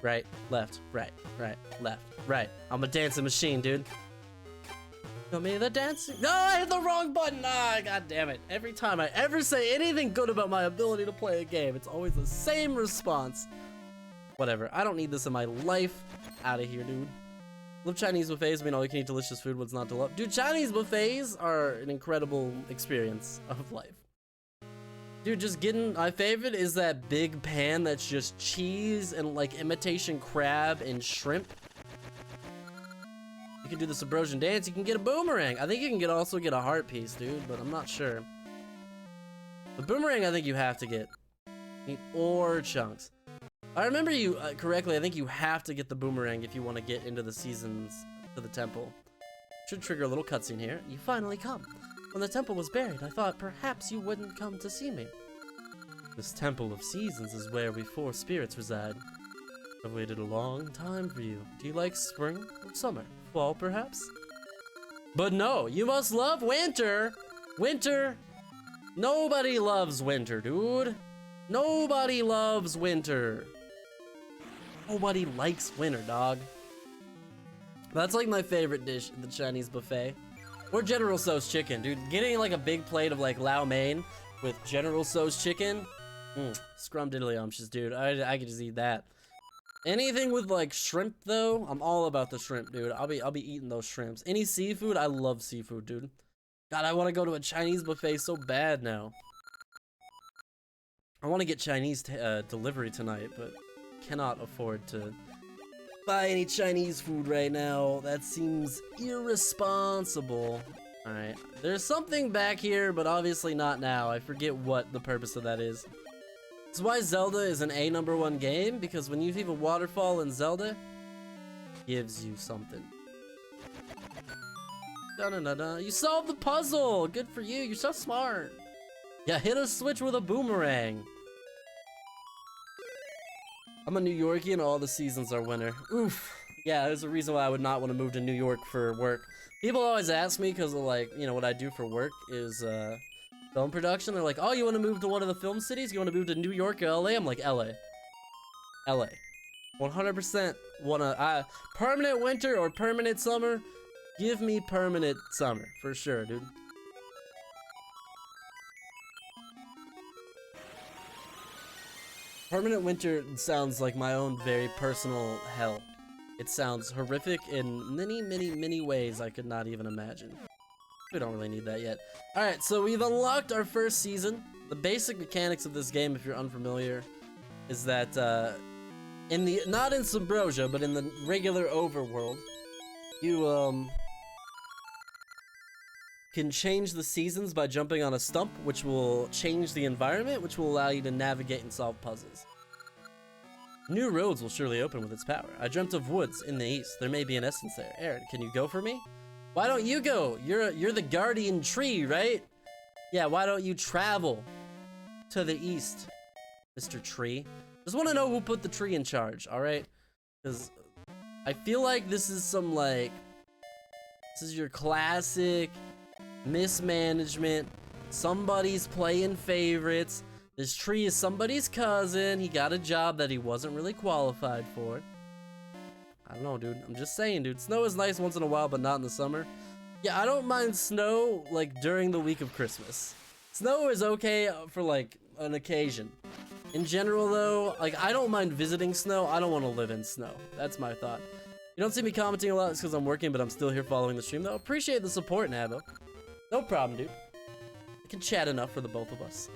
Right, left, right, left, right. I'm a dancing machine, dude. Show me the dancing. No, I hit the wrong button. Ah, god damn it. Every time I ever say anything good about my ability to play a game, it's always the same response. Whatever. I don't need this in my life. Out of here, dude. Love Chinese buffets mean all you can eat delicious food, what's not to love. Dude, Chinese buffets are an incredible experience of life. Dude, just getting, my favorite is that big pan that's just cheese and like imitation crab and shrimp. You can do the Subrosion dance, you can get a boomerang. I think you can also get a heart piece, dude, but I'm not sure. The boomerang I think you have to get. Or chunks. I remember you correctly, I think you have to get the boomerang if you want to get into the seasons to the temple. Should trigger a little cutscene here. You finally come. When the temple was buried, I thought perhaps you wouldn't come to see me. This temple of seasons is where we four spirits reside. I've waited a long time for you. Do you like spring or summer? Fall, perhaps? But no, you must love winter! Winter! Nobody loves winter, dude. Nobody loves winter. Nobody likes winter, dog. That's like my favorite dish at the Chinese buffet. Or General Tso's chicken, dude. Getting like a big plate of like Lau Mein with General Tso's chicken. Scrumdiddlyumptious, dude. I could just eat that. Anything with like shrimp though, I'm all about the shrimp, dude. I'll be eating those shrimps. Any seafood, I love seafood, dude. God, I want to go to a Chinese buffet so bad now. I want to get Chinese delivery tonight, but cannot afford to buy any Chinese food right now. That seems irresponsible. Alright, there's something back here, but obviously not now. I forget what the purpose of that is. That's why Zelda is an #1 game, because when you leave a waterfall in Zelda, it gives you something. Da-da-da-da. You solved the puzzle! Good for you, you're so smart. Yeah, hit a switch with a boomerang. I'm a New Yorkie and all the seasons are winter. Oof. Yeah, there's a reason why I would not want to move to New York for work. People always ask me because of like, you know, what I do for work is film production. They're like, oh, you want to move to one of the film cities? You want to move to New York or LA? I'm like, LA. LA. 100% wanna, permanent winter or permanent summer? Give me permanent summer, for sure, dude. Permanent winter sounds like my own very personal hell. It sounds horrific in many, many, many ways I could not even imagine. We don't really need that yet. Alright, so we've unlocked our first season. The basic mechanics of this game, if you're unfamiliar, is that in the, not in Subrosia, but in the regular overworld, you can change the seasons by jumping on a stump, which will change the environment, which will allow you to navigate and solve puzzles. New roads will surely open with its power. I dreamt of woods in the east. There may be an essence there. Aaron, can you go for me? Why don't you go? You're the guardian tree, right? Yeah, why don't you travel to the east, Mr. Tree? Just want to know who put the tree in charge, all right? Because I feel like this is some like, this is your classic mismanagement. Somebody's playing favorites. This tree is somebody's cousin. He got a job that he wasn't really qualified for. I don't know, dude. I'm just saying, dude. Snow is nice once in a while, but not in the summer. Yeah, I don't mind snow, like, during the week of Christmas. Snow is okay for, like, an occasion. In general, though, like, I don't mind visiting snow. I don't want to live in snow. That's my thought. You don't see me commenting a lot. It's because I'm working, but I'm still here following the stream, though. Appreciate the support, Nabo. No problem, dude. I can chat enough for the both of us.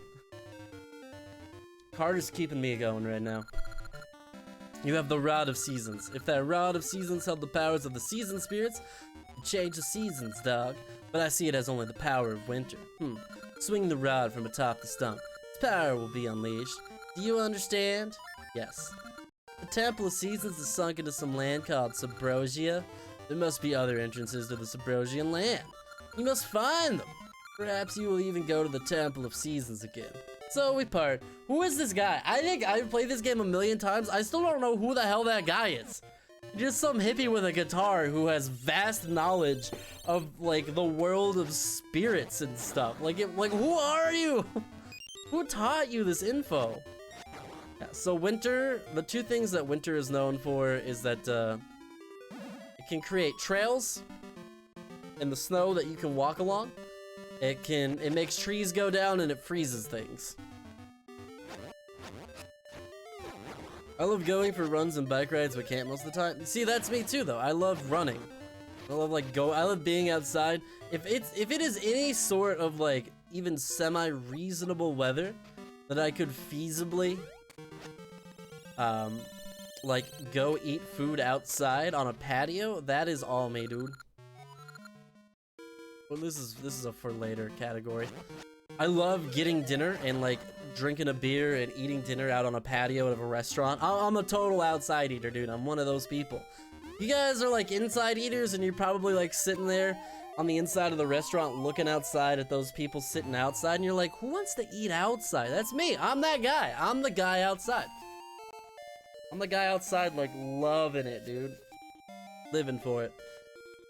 Carter's keeping me going right now. You have the Rod of Seasons. If that Rod of Seasons held the powers of the season spirits, it'd change the seasons, dog. But I see it as only the power of winter. Swing the rod from atop the stump. Its power will be unleashed. Do you understand? Yes. The Temple of Seasons is sunk into some land called Subrosia. There must be other entrances to the Subrosian land. You must find them. Perhaps you will even go to the Temple of Seasons again. So we part. Who is this guy? I think I've played this game a million times. I still don't know who the hell that guy is. Just some hippie with a guitar who has vast knowledge of like the world of spirits and stuff. Like who are you? Who taught you this info? Yeah, so Winter, the two things that Winter is known for is that it can create trails in the snow that you can walk along. It makes trees go down and it freezes things. I love going for runs and bike rides but can't most of the time. See, that's me too though. I love running. I love I love being outside. If it is any sort of like even semi-reasonable weather that I could feasibly like go eat food outside on a patio, that is all me, dude. Well, this is a for later category. I love getting dinner and like drinking a beer and eating dinner out on a patio of a restaurant. I'm a total outside eater, dude. I'm one of those people. You guys are like inside eaters and you're probably like sitting there on the inside of the restaurant looking outside at those people sitting outside and you're like, who wants to eat outside? That's me. I'm that guy. I'm the guy outside. I'm the guy outside like loving it, dude. Living for it.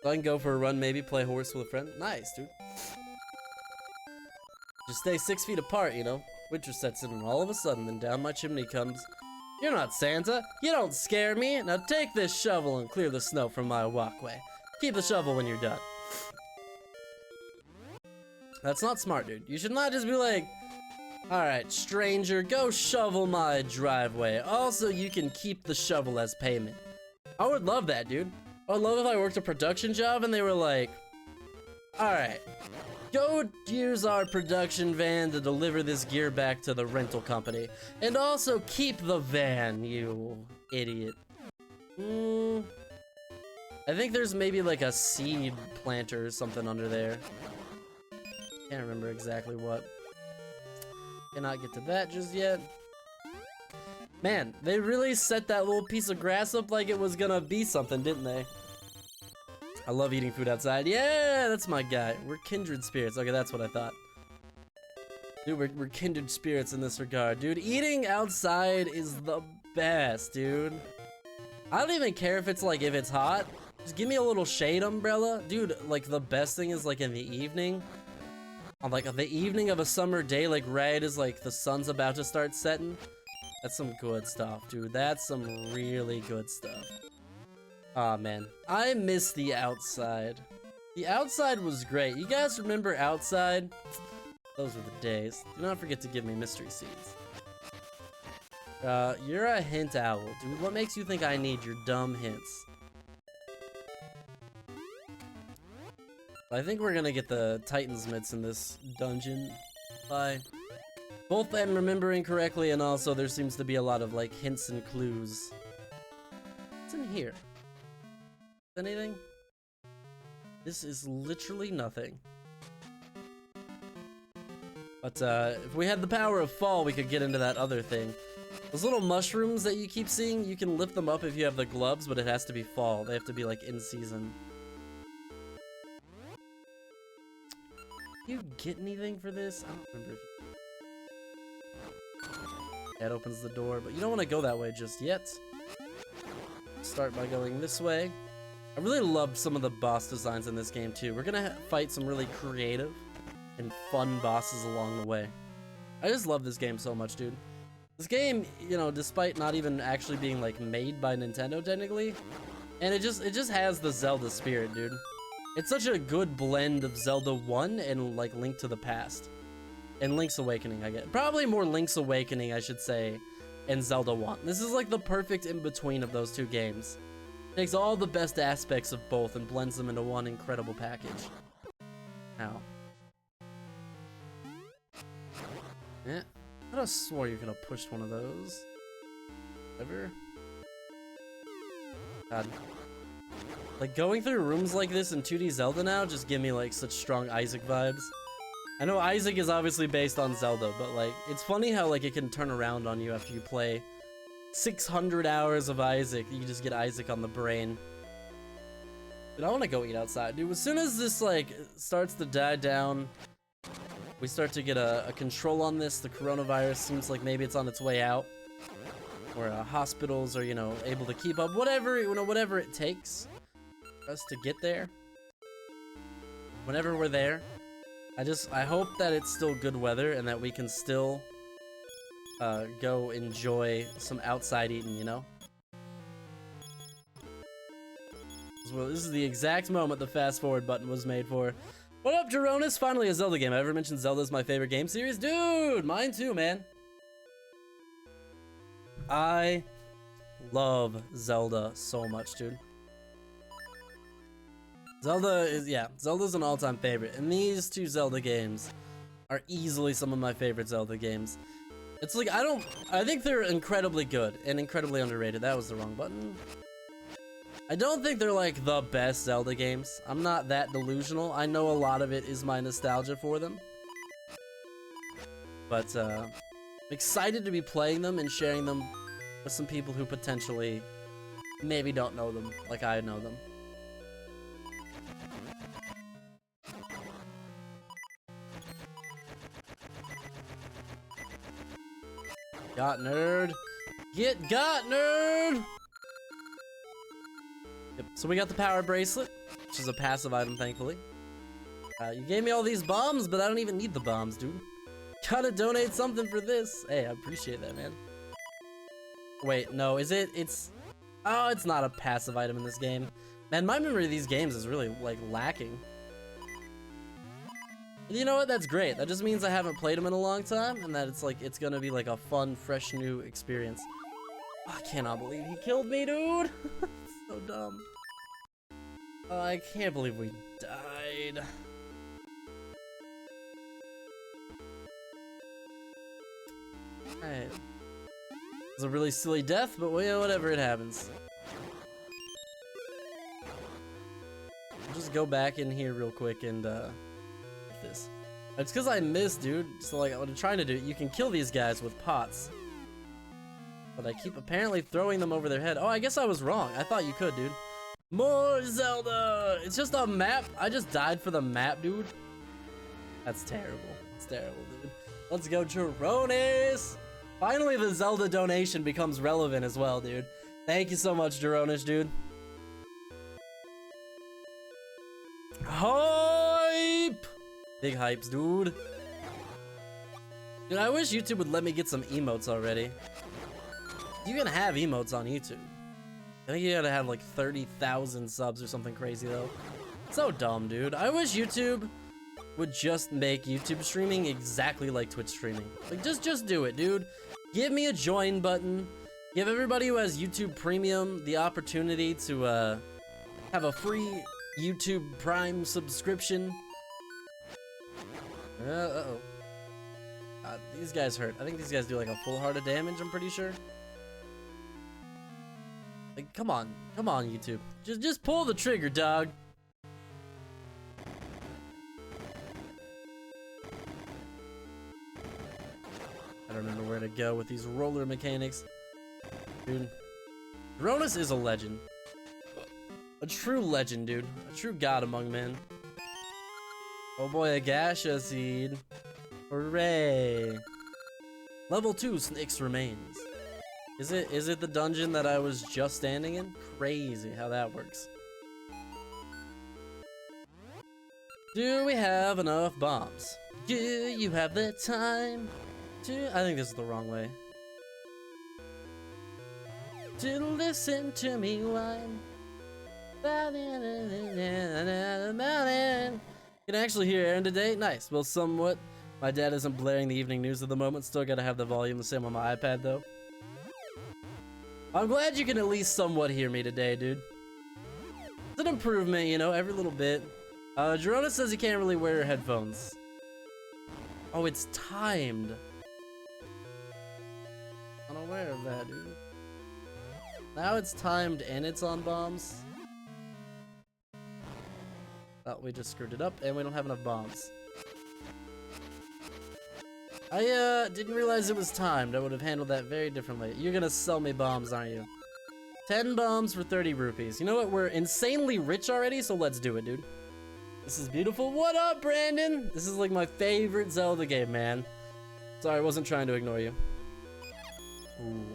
So I can go for a run, maybe play horse with a friend. Nice, dude. Just stay 6 feet apart, you know? Winter sets in and all of a sudden, then down my chimney comes. You're not Santa. You don't scare me. Now take this shovel and clear the snow from my walkway. Keep the shovel when you're done. That's not smart, dude. You should not just be like, alright, stranger, go shovel my driveway. Also, you can keep the shovel as payment. I would love that, dude. I would love if I worked a production job and they were like, alright, go use our production van to deliver this gear back to the rental company. And also keep the van, you idiot. I think there's maybe like a seed planter or something under there. Can't remember exactly what. Cannot get to that just yet. Man, they really set that little piece of grass up like it was gonna be something, didn't they? I love eating food outside. Yeah, that's my guy. We're kindred spirits. Okay, that's what I thought. Dude, we're kindred spirits in this regard. Dude, eating outside is the best, dude. I don't even care if it's like, if it's hot. Just give me a little shade umbrella. Dude, like the best thing is like in the evening. On like the evening of a summer day, like right as like the sun's about to start setting. That's some good stuff, dude. That's some really good stuff. Aw, man. I miss the outside. The outside was great. You guys remember outside? Those were the days. Do not forget to give me mystery seeds. You're a hint owl, dude. What makes you think I need your dumb hints? I think we're gonna get the Titan's mitts in this dungeon. Bye. Both I'm remembering correctly, and also there seems to be a lot of like hints and clues. What's in here? Anything? This is literally nothing. But if we had the power of fall, we could get into that other thing. Those little mushrooms that you keep seeing, you can lift them up if you have the gloves, but it has to be fall. They have to be like in season. Do you get anything for this? I don't remember. That opens the door, but you don't want to go that way just yet. Start by going this way. I really loved some of the boss designs in this game too. We're gonna fight some really creative and fun bosses along the way. I just love this game so much, dude. This game, you know, despite not even actually being like made by Nintendo technically, and it just has the Zelda spirit, dude. It's such a good blend of Zelda 1 and like Link to the Past. And Link's Awakening, I get. Probably more Link's Awakening, I should say, and Zelda 1. This is like the perfect in-between of those two games. Takes all the best aspects of both and blends them into one incredible package. Ow. Yeah. I could have swore you could have pushed one of those. Ever? God. Like, going through rooms like this in 2D Zelda now just give me, like, such strong Isaac vibes. I know Isaac is obviously based on Zelda, but like, it's funny how like it can turn around on you after you play 600 hours of Isaac. You just get Isaac on the brain. Dude, I want to go eat outside, dude. As soon as this like starts to die down, we start to get a control on this. The coronavirus seems like maybe it's on its way out, or hospitals are, you know, able to keep up. Whatever, you know, whatever it takes for us to get there. Whenever we're there, I hope that it's still good weather and that we can still go enjoy some outside eating, you know? Well, this is the exact moment the fast forward button was made for. What up, Jeronis? Finally a Zelda game. I ever mentioned Zelda is my favorite game series? Dude, mine too, man. I love Zelda so much, dude. Zelda's an all-time favorite, and these two Zelda games are easily some of my favorite Zelda games. It's like, I think they're incredibly good and incredibly underrated. That was the wrong button. I don't think they're like the best Zelda games. I'm not that delusional. I know a lot of it is my nostalgia for them. But I'm excited to be playing them and sharing them with some people who potentially maybe don't know them like I know them. Got nerd. Got nerd! Yep, so we got the power bracelet, which is a passive item, thankfully. You gave me all these bombs, but I don't even need the bombs, dude. Gotta donate something for this. Hey, I appreciate that, man. Wait, no, is it? Oh, it's not a passive item in this game. Man, my memory of these games is really, like, lacking. You know what? That's great. That just means I haven't played them in a long time, and that it's gonna be like a fun, fresh, new experience. Oh, I cannot believe he killed me, dude. So dumb. Oh, I can't believe we died. Alright. It was a really silly death, but well, whatever, it happens. I'll just go back in here real quick and this. It's because I missed, dude. So like what I'm trying to do, you can kill these guys with pots. But I keep apparently throwing them over their head. Oh, I guess I was wrong. I thought you could, dude. More Zelda! It's just a map. I just died for the map, dude. That's terrible. It's terrible, dude. Let's go, Jeronis! Finally, the Zelda donation becomes relevant as well, dude. Thank you so much, Jeronis, dude. Hype! Big hypes, dude. Dude, I wish YouTube would let me get some emotes already. You can have emotes on YouTube. I think you gotta have like 30,000 subs or something crazy though. So dumb, dude. I wish YouTube would just make YouTube streaming exactly like Twitch streaming. Like just do it, dude. Give me a join button. Give everybody who has YouTube Premium the opportunity to have a free YouTube Prime subscription. Uh-oh. These guys hurt. I think these guys do like a full heart of damage, I'm pretty sure. Like, come on, YouTube. Just pull the trigger, dog. I don't know where to go with these roller mechanics. Dude, Jeronis is a legend. A true legend, dude. A true god among men. Oh boy, a Gasha seed. Hooray. Level 2 Nyx remains. Is it the dungeon that I was just standing in? Crazy how that works. Do we have enough bombs? Do you have the time to... I think this is the wrong way. To listen to me whine. Can actually hear Aaron today? Nice. Well, somewhat. My dad isn't blaring the evening news at the moment. Still gotta have the volume the same on my iPad, though. I'm glad you can at least somewhat hear me today, dude. It's an improvement, you know, every little bit. Jeronis says he can't really wear headphones. Oh, it's timed. Unaware of that, dude. Now it's timed and it's on bombs. Oh, we just screwed it up and we don't have enough bombs. I didn't realize it was timed. I would have handled that very differently. You're gonna sell me bombs, aren't you? 10 bombs for 30 rupees. You know what? We're insanely rich already, so let's do it, dude. This is beautiful. What up, Brandon? This is like my favorite Zelda game, man. Sorry, I wasn't trying to ignore you. Ooh.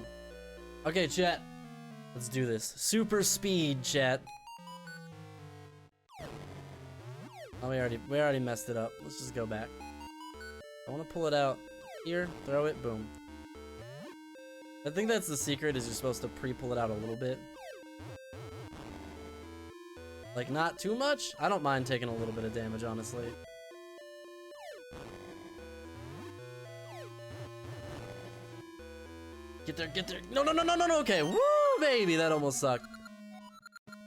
Okay, chat. Let's do this. Super speed, chat. Oh, we already messed it up. Let's just go back. I want to pull it out here, throw it, boom. I think that's the secret, is you're supposed to pre-pull it out a little bit. Like, not too much. I don't mind taking a little bit of damage, honestly. Get there, get there. No, no, no, no, no, no. Okay, woo, baby, that almost sucked.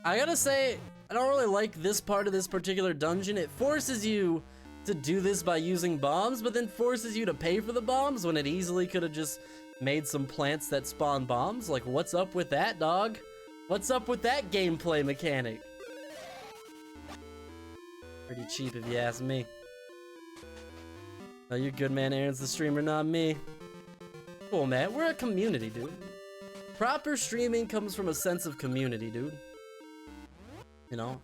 I gotta say, I don't really like this part of this particular dungeon. It forces you to do this by using bombs, but then forces you to pay for the bombs when it easily could have just made some plants that spawn bombs. Like, what's up with that, dog? What's up with that gameplay mechanic? Pretty cheap if you ask me. No, you're good, man. Aaron's the streamer, not me. Cool, man. We're a community, dude. Proper streaming comes from a sense of community, dude. You know?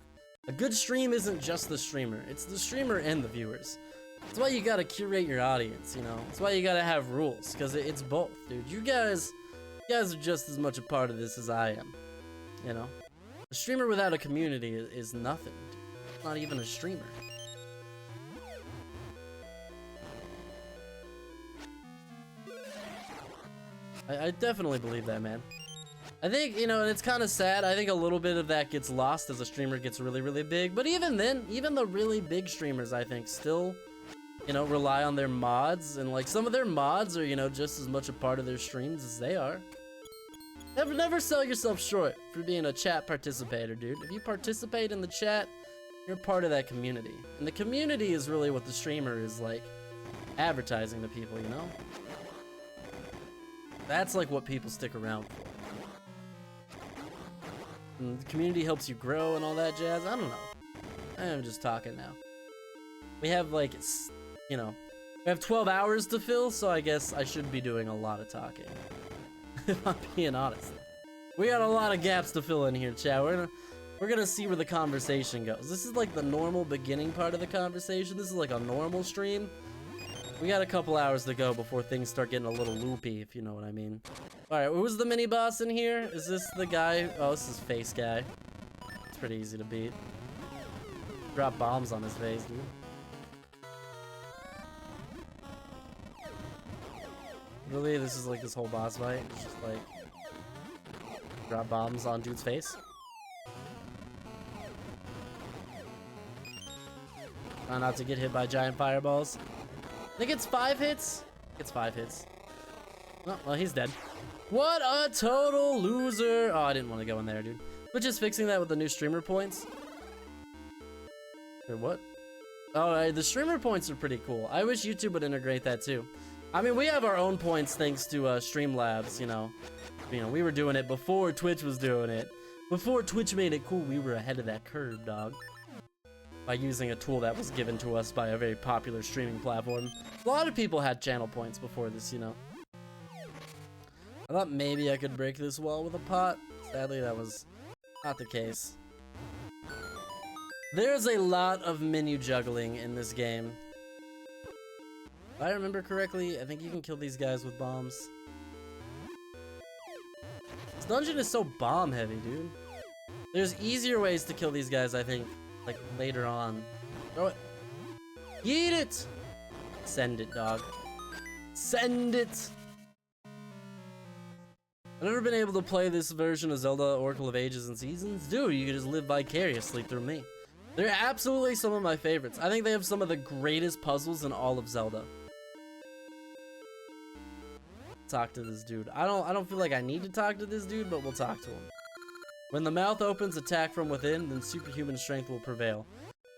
A good stream isn't just the streamer. It's the streamer and the viewers. That's why you gotta curate your audience, you know? That's why you gotta have rules, because it's both, dude. You guys are just as much a part of this as I am, you know? A streamer without a community is nothing, dude. It's not even a streamer. I definitely believe that, man. I think, you know, and it's kind of sad. I think a little bit of that gets lost as a streamer gets really, really big. But even then, even the really big streamers, I think, still, you know, rely on their mods. And, like, some of their mods are, you know, just as much a part of their streams as they are. Never sell yourself short for being a chat participator, dude. If you participate in the chat, you're part of that community. And the community is really what the streamer is, like, advertising to people, you know? That's, like, what people stick around for. And the community helps you grow and all that jazz. I don't know. I am just talking now. We have, like, you know, we have 12 hours to fill, so I guess I should be doing a lot of talking. If I'm being honest. We got a lot of gaps to fill in here, chat. We're gonna see where the conversation goes. This is like the normal beginning part of the conversation. This is like a normal stream. We got a couple hours to go before things start getting a little loopy, if you know what I mean. Alright, who's the mini boss in here? Is this the guy? Oh, this is Face Guy. It's pretty easy to beat. Drop bombs on his face, dude. Really? This is like this whole boss fight? It's just like drop bombs on dude's face? Try not to get hit by giant fireballs. I think it's 5 hits? It's 5 hits. Oh, well, he's dead. What a total loser! Oh, I didn't want to go in there, dude. But just fixing that with the new streamer points. Or what? Oh, the streamer points are pretty cool. I wish YouTube would integrate that too. I mean, we have our own points thanks to Streamlabs, you know. We were doing it before Twitch was doing it. Before Twitch made it cool, we were ahead of that curve, dog. By using a tool that was given to us by a very popular streaming platform. A lot of people had channel points before this, you know. I thought maybe I could break this wall with a pot. Sadly, that was not the case. There's a lot of menu juggling in this game. If I remember correctly, I think you can kill these guys with bombs. This dungeon is so bomb heavy, dude. There's easier ways to kill these guys, I think, like later on. Throw it. Eat it! Send it, dog. Send it! I've never been able to play this version of Zelda Oracle of Ages and Seasons. Dude, you can just live vicariously through me. They're absolutely some of my favorites. I think they have some of the greatest puzzles in all of Zelda. Talk to this dude. I don't feel like I need to talk to this dude, but we'll talk to him. When the mouth opens, attack from within, then superhuman strength will prevail.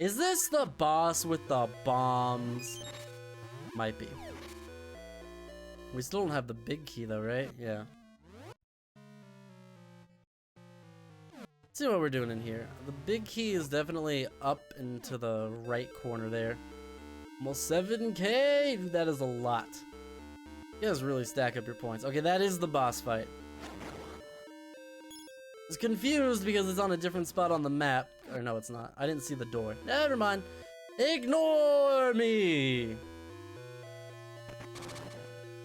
Is this the boss with the bombs? Might be. We still don't have the big key though, right? Yeah. Let's see what we're doing in here. The big key is definitely up into the right corner there. Almost 7K! That is a lot. You guys really stack up your points. Okay, that is the boss fight. I was confused because it's on a different spot on the map. Or no, it's not. I didn't see the door. Never mind. Ignore me!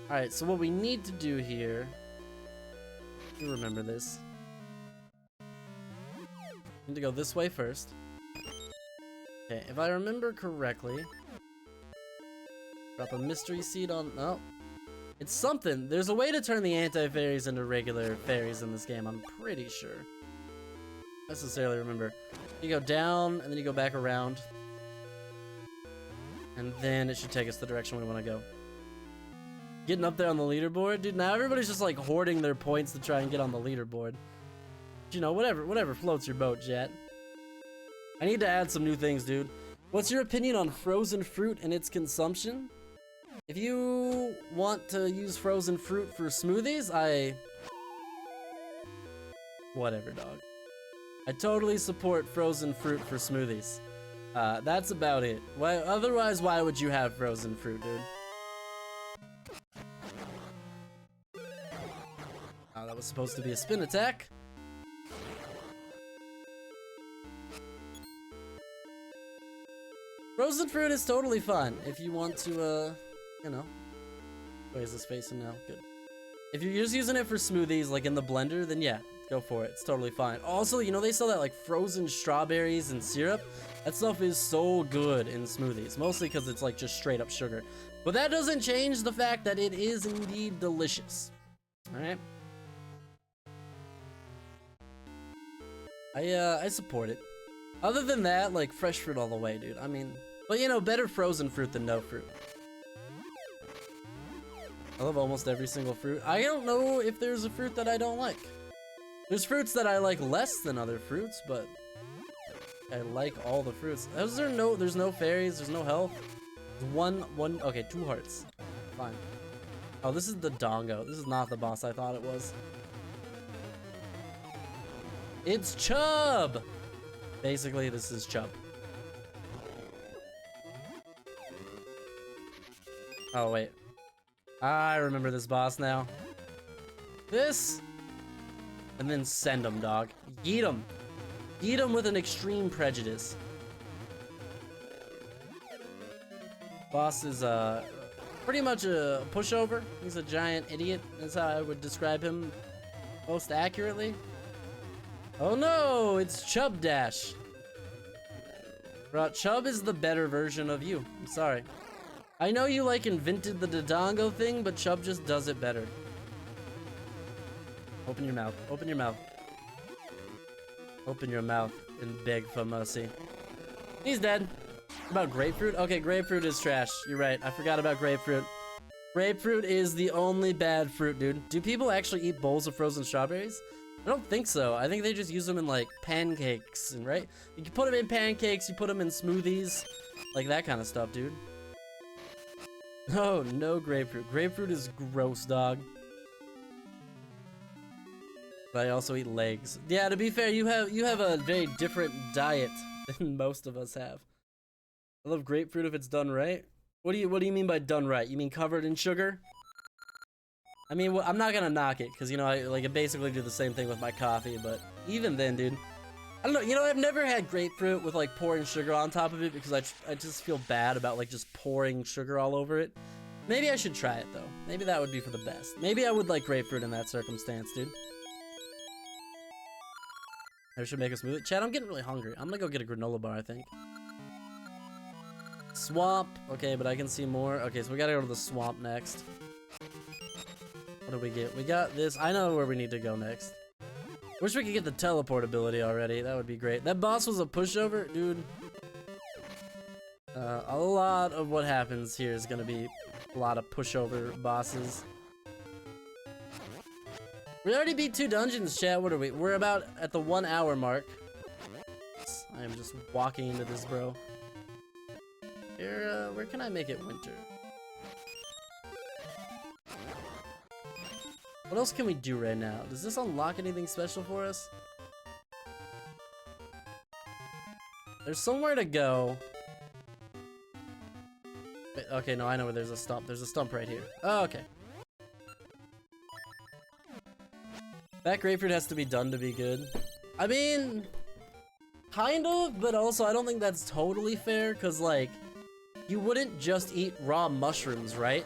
Alright, so what we need to do here... You remember this. Need to go this way first. Okay, if I remember correctly... Drop a mystery seed on... No. It's something. There's a way to turn the anti-fairies into regular fairies in this game, I'm pretty sure. I necessarily remember. You go down, and then you go back around. And then it should take us the direction we want to go. Getting up there on the leaderboard? Dude, now everybody's just like hoarding their points to try and get on the leaderboard. But, you know, whatever floats your boat, Jet. I need to add some new things, dude. What's your opinion on frozen fruit and its consumption? If you want to use frozen fruit for smoothies, whatever, dog. I totally support frozen fruit for smoothies. That's about it. Otherwise, why would you have frozen fruit, dude? Oh, that was supposed to be a spin attack. Frozen fruit is totally fun if you want to, you know. Where is this facing now? Good. If you're just using it for smoothies, like in the blender, then yeah, go for it. It's totally fine. Also, you know, they sell that like frozen strawberries and syrup. That stuff is so good in smoothies, mostly because it's like just straight up sugar. But that doesn't change the fact that it is indeed delicious. All right. I support it. Other than that, like fresh fruit all the way, dude. I mean, but you know, better frozen fruit than no fruit. I love almost every single fruit. I don't know if there's a fruit that I don't like. There's fruits that I like less than other fruits, but I like all the fruits. There's no fairies, there's no health. There's okay, 2 hearts. Fine. Oh, this is the Dongo. This is not the boss I thought it was. It's Chub! Basically, this is Chub. Oh, wait. I remember this boss now. This, and then send him, dog. Yeet him. Yeet him with an extreme prejudice. Boss is pretty much a pushover. He's a giant idiot. That's how I would describe him most accurately. Oh no, it's Chub Dash. Bro, Chub is the better version of you. I'm sorry. I know you like invented the Dodongo thing, but Chub just does it better. Open your mouth. Open your mouth. Open your mouth and beg for mercy. He's dead. What about grapefruit? Okay, grapefruit is trash. You're right. I forgot about grapefruit. Grapefruit is the only bad fruit, dude. Do people actually eat bowls of frozen strawberries? I don't think so. I think they just use them in like pancakes, and right? You can put them in pancakes, you put them in smoothies, like that kind of stuff, dude. Oh, no grapefruit. Grapefruit is gross, dog. But I also eat legs. Yeah, to be fair, you have a very different diet than most of us have. I love grapefruit if it's done right. What do you mean by done right? You mean covered in sugar? I mean, well, I'm not gonna knock it, because, you know, I basically do the same thing with my coffee, but even then, dude. I don't know, you know, I've never had grapefruit with, like, pouring sugar on top of it, because I just feel bad about, like, just pouring sugar all over it. Maybe I should try it, though. Maybe that would be for the best. Maybe I would like grapefruit in that circumstance, dude. I should make a smoothie. Chad, I'm getting really hungry. I'm gonna go get a granola bar, I think. Swamp. Okay, but I can see more. Okay, so we gotta go to the swamp next. What do we get? We got this. I know where we need to go next. Wish we could get the teleport ability already. That would be great. That boss was a pushover, dude. A lot of what happens here is gonna be a lot of pushover bosses. We already beat 2 dungeons, chat. What are we? We're about at the 1 hour mark. I am just walking into this, bro. Here, where can I make it winter? What else can we do right now? Does this unlock anything special for us? There's somewhere to go. Wait, okay, no, I know where there's a stump. There's a stump right here. Oh, okay. That grapefruit has to be done to be good. I mean, kind of, but also I don't think that's totally fair, because, like, you wouldn't just eat raw mushrooms, right?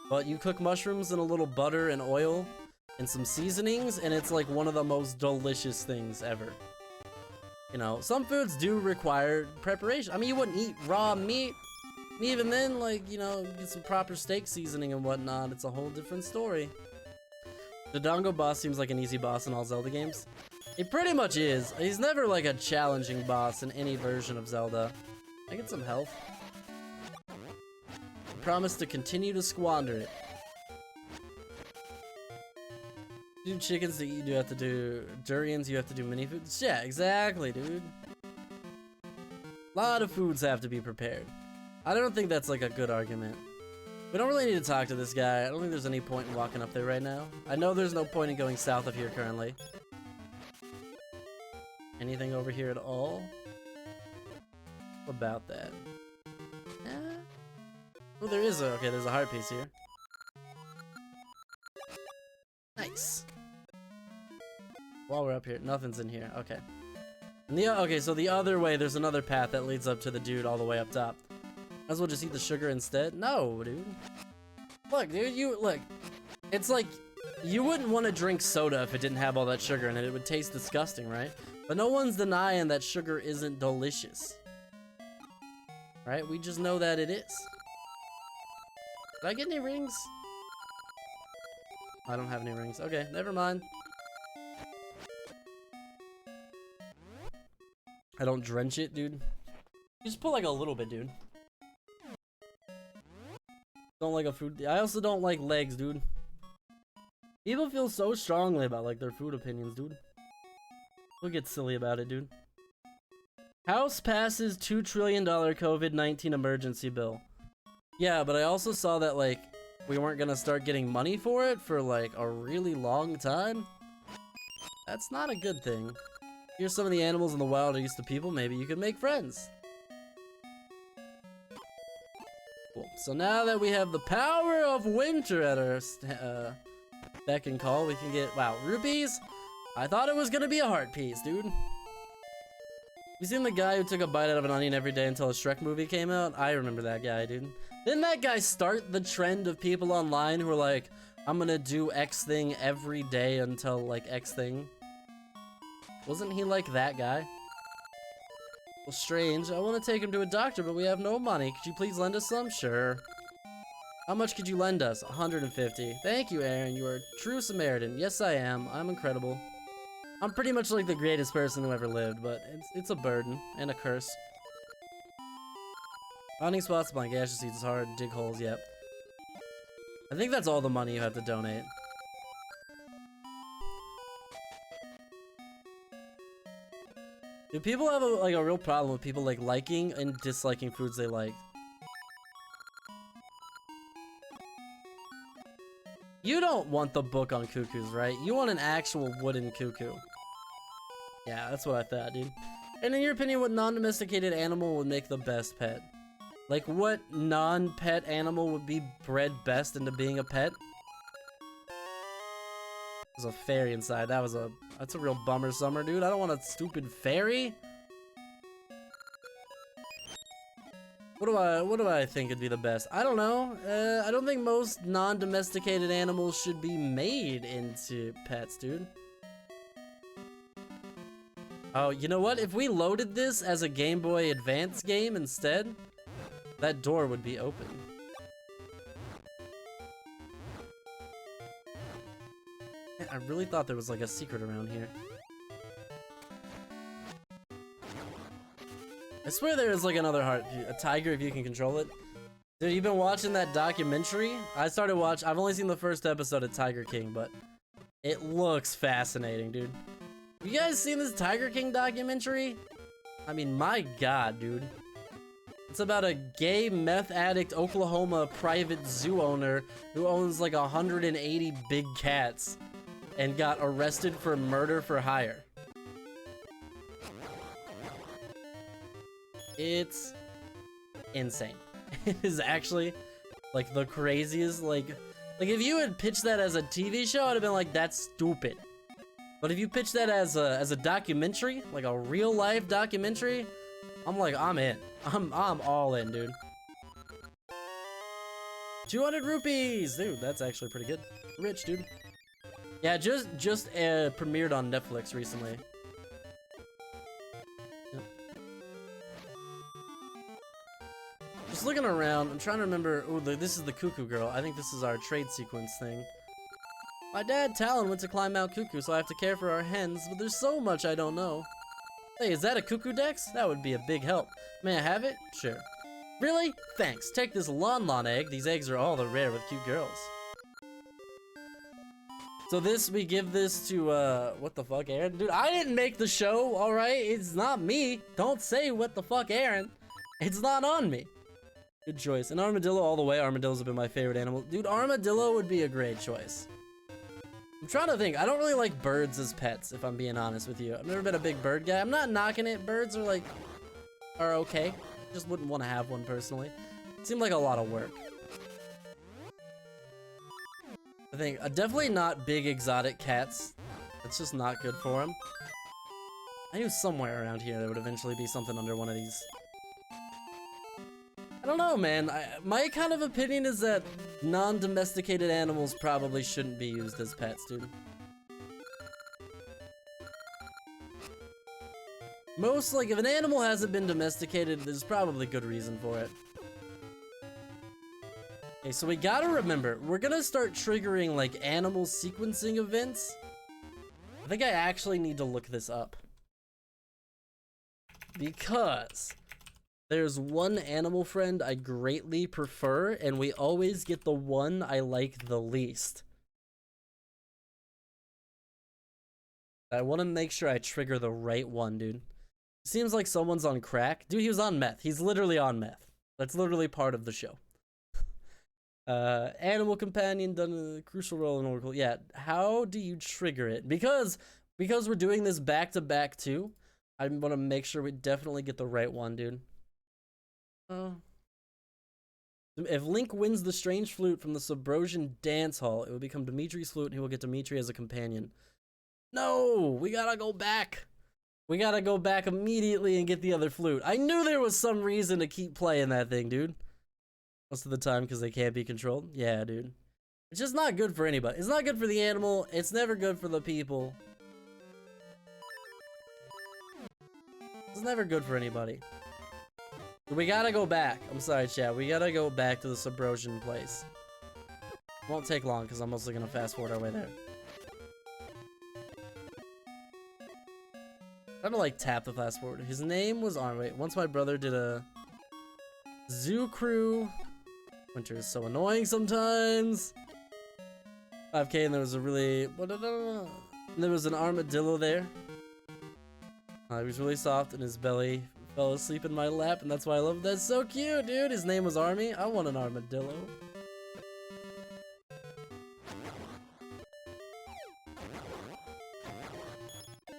But you cook mushrooms in a little butter and oil and some seasonings, and it's like one of the most delicious things ever. You know, some foods do require preparation. I mean, you wouldn't eat raw meat. Even then, like, you know, get some proper steak seasoning and whatnot. It's a whole different story. The Dongo boss seems like an easy boss in all Zelda games. He pretty much is. He's never like a challenging boss in any version of Zelda. I get some health. I promise to continue to squander it. Do chickens that you do have to do durians, you have to do mini foods. Yeah, exactly, dude. A lot of foods have to be prepared. I don't think that's like a good argument. We don't really need to talk to this guy. I don't think there's any point in walking up there right now. I know there's no point in going south of here currently. Anything over here at all? What about that? Oh, there is a, okay, there's a heart piece here. Nice. While we're up here, nothing's in here, okay. And okay, so the other way, there's another path that leads up to the dude all the way up top. Might as well just eat the sugar instead. No, dude. Look, dude, look. It's like, you wouldn't want to drink soda if it didn't have all that sugar in it. It would taste disgusting, right? But no one's denying that sugar isn't delicious. Right? We just know that it is. Did I get any rings? I don't have any rings. Okay, never mind. I don't drench it, dude. You just put like a little bit, dude. Don't like a food. I also don't like legs, dude. People feel so strongly about like their food opinions, dude. We'll get silly about it, dude. House passes $2 trillion COVID-19 emergency bill. Yeah, but I also saw that like we weren't gonna start getting money for it for like a really long time. That's not a good thing. Here's some of the animals in the wild are used to people. Maybe you could make friends. Cool. So now that we have the power of winter at our beck and call, we can get, wow, rupees? I thought it was gonna be a heart piece, dude. You seen the guy who took a bite out of an onion every day until a Shrek movie came out? I remember that guy, dude. Didn't that guy start the trend of people online who are like, I'm gonna do X thing every day until like X thing? Wasn't he like that guy? Well, strange. I want to take him to a doctor, but we have no money. Could you please lend us some? Sure. How much could you lend us? 150. Thank you, Aaron. You are a true Samaritan. Yes, I am. I'm incredible. I'm pretty much like the greatest person who ever lived, but it's a burden and a curse. Finding spots, blank gaseous seeds is hard. Dig holes, yep. I think that's all the money you have to donate. Do people have a real problem with people like liking and disliking foods they like? You don't want the book on cuckoos, right? You want an actual wooden cuckoo. Yeah, that's what I thought, dude. And in your opinion, what non-domesticated animal would make the best pet? Like, what non-pet animal would be bred best into being a pet? There's a fairy inside. That's a real bummer summer, dude. I don't want a stupid fairy. What do I think would be the best? I don't know. I don't think most non-domesticated animals should be made into pets, dude. Oh, you know what? If we loaded this as a Game Boy Advance game instead, that door would be open. I really thought there was like a secret around here. I swear there is like another heart. A tiger if you can control it. Dude, you've been watching that documentary? I've only seen the first episode of Tiger King, but it looks fascinating, dude. You guys seen this Tiger King documentary? I mean, my god, dude. It's about a gay meth addict Oklahoma private zoo owner who owns like 180 big cats and got arrested for murder for hire. It's insane. It is actually like the craziest, like if you had pitched that as a TV show, I'd have been like, that's stupid. But if you pitch that as a documentary, like a real life documentary, I'm like, I'm in. I'm all in, dude. 200 rupees, dude. That's actually pretty good. Rich, dude. Yeah, just premiered on Netflix recently. Yep. Just looking around, I'm trying to remember. Oh, this is the Cuckoo Girl. I think this is our trade sequence thing. My dad, Talon, went to climb Mount Cuckoo, so I have to care for our hens, but there's so much I don't know. Hey, is that a Cuckoo Dex? That would be a big help. May I have it? Sure. Really? Thanks. Take this Lon egg. These eggs are all the rare with cute girls. So we give this to, what the fuck, Aaron? Dude, I didn't make the show, alright? It's not me. Don't say what the fuck, Aaron. It's not on me. Good choice. And armadillo all the way. Armadillos have been my favorite animal. Dude, armadillo would be a great choice. I'm trying to think. I don't really like birds as pets, if I'm being honest with you. I've never been a big bird guy. I'm not knocking it. Birds are okay. Just wouldn't want to have one personally. It seemed like a lot of work. I think definitely not big exotic cats. That's just not good for them. I knew somewhere around here there would eventually be something under one of these. I don't know, man. My kind of opinion is that non-domesticated animals probably shouldn't be used as pets, dude. Most, like, if an animal hasn't been domesticated, there's probably good reason for it. Okay, so we gotta remember, we're gonna start triggering, like, animal sequencing events. I think I actually need to look this up. Because there's one animal friend I greatly prefer, and we always get the one I like the least. I want to make sure I trigger the right one, dude. Seems like someone's on crack. Dude, he was on meth. He's literally on meth. That's literally part of the show. Animal companion done a crucial role in Oracle. Yeah, how do you trigger it? Because we're doing this back to back too, I want to make sure we definitely get the right one, dude. If Link wins the strange flute from the Subrosian dance hall, it will become Dimitri's flute and he will get Dimitri as a companion. No, we gotta go back. We gotta go back immediately and get the other flute. I knew there was some reason to keep playing that thing, dude. Most of the time because they can't be controlled. Yeah, dude. It's just not good for anybody. It's not good for the animal. It's never good for the people. It's never good for anybody. We gotta go back. I'm sorry, chat. We gotta go back to the Subrosian place. Won't take long because I'm mostly gonna fast forward our way there. I'm gonna like tap the fast forward. His name was wait. Once my brother did a zoo crew. Winter is so annoying sometimes. 5K and there was a really and there was an armadillo there. He was really soft and his belly fell asleep in my lap, and that's why I love him. That's so cute, dude. His name was Army. I want an armadillo.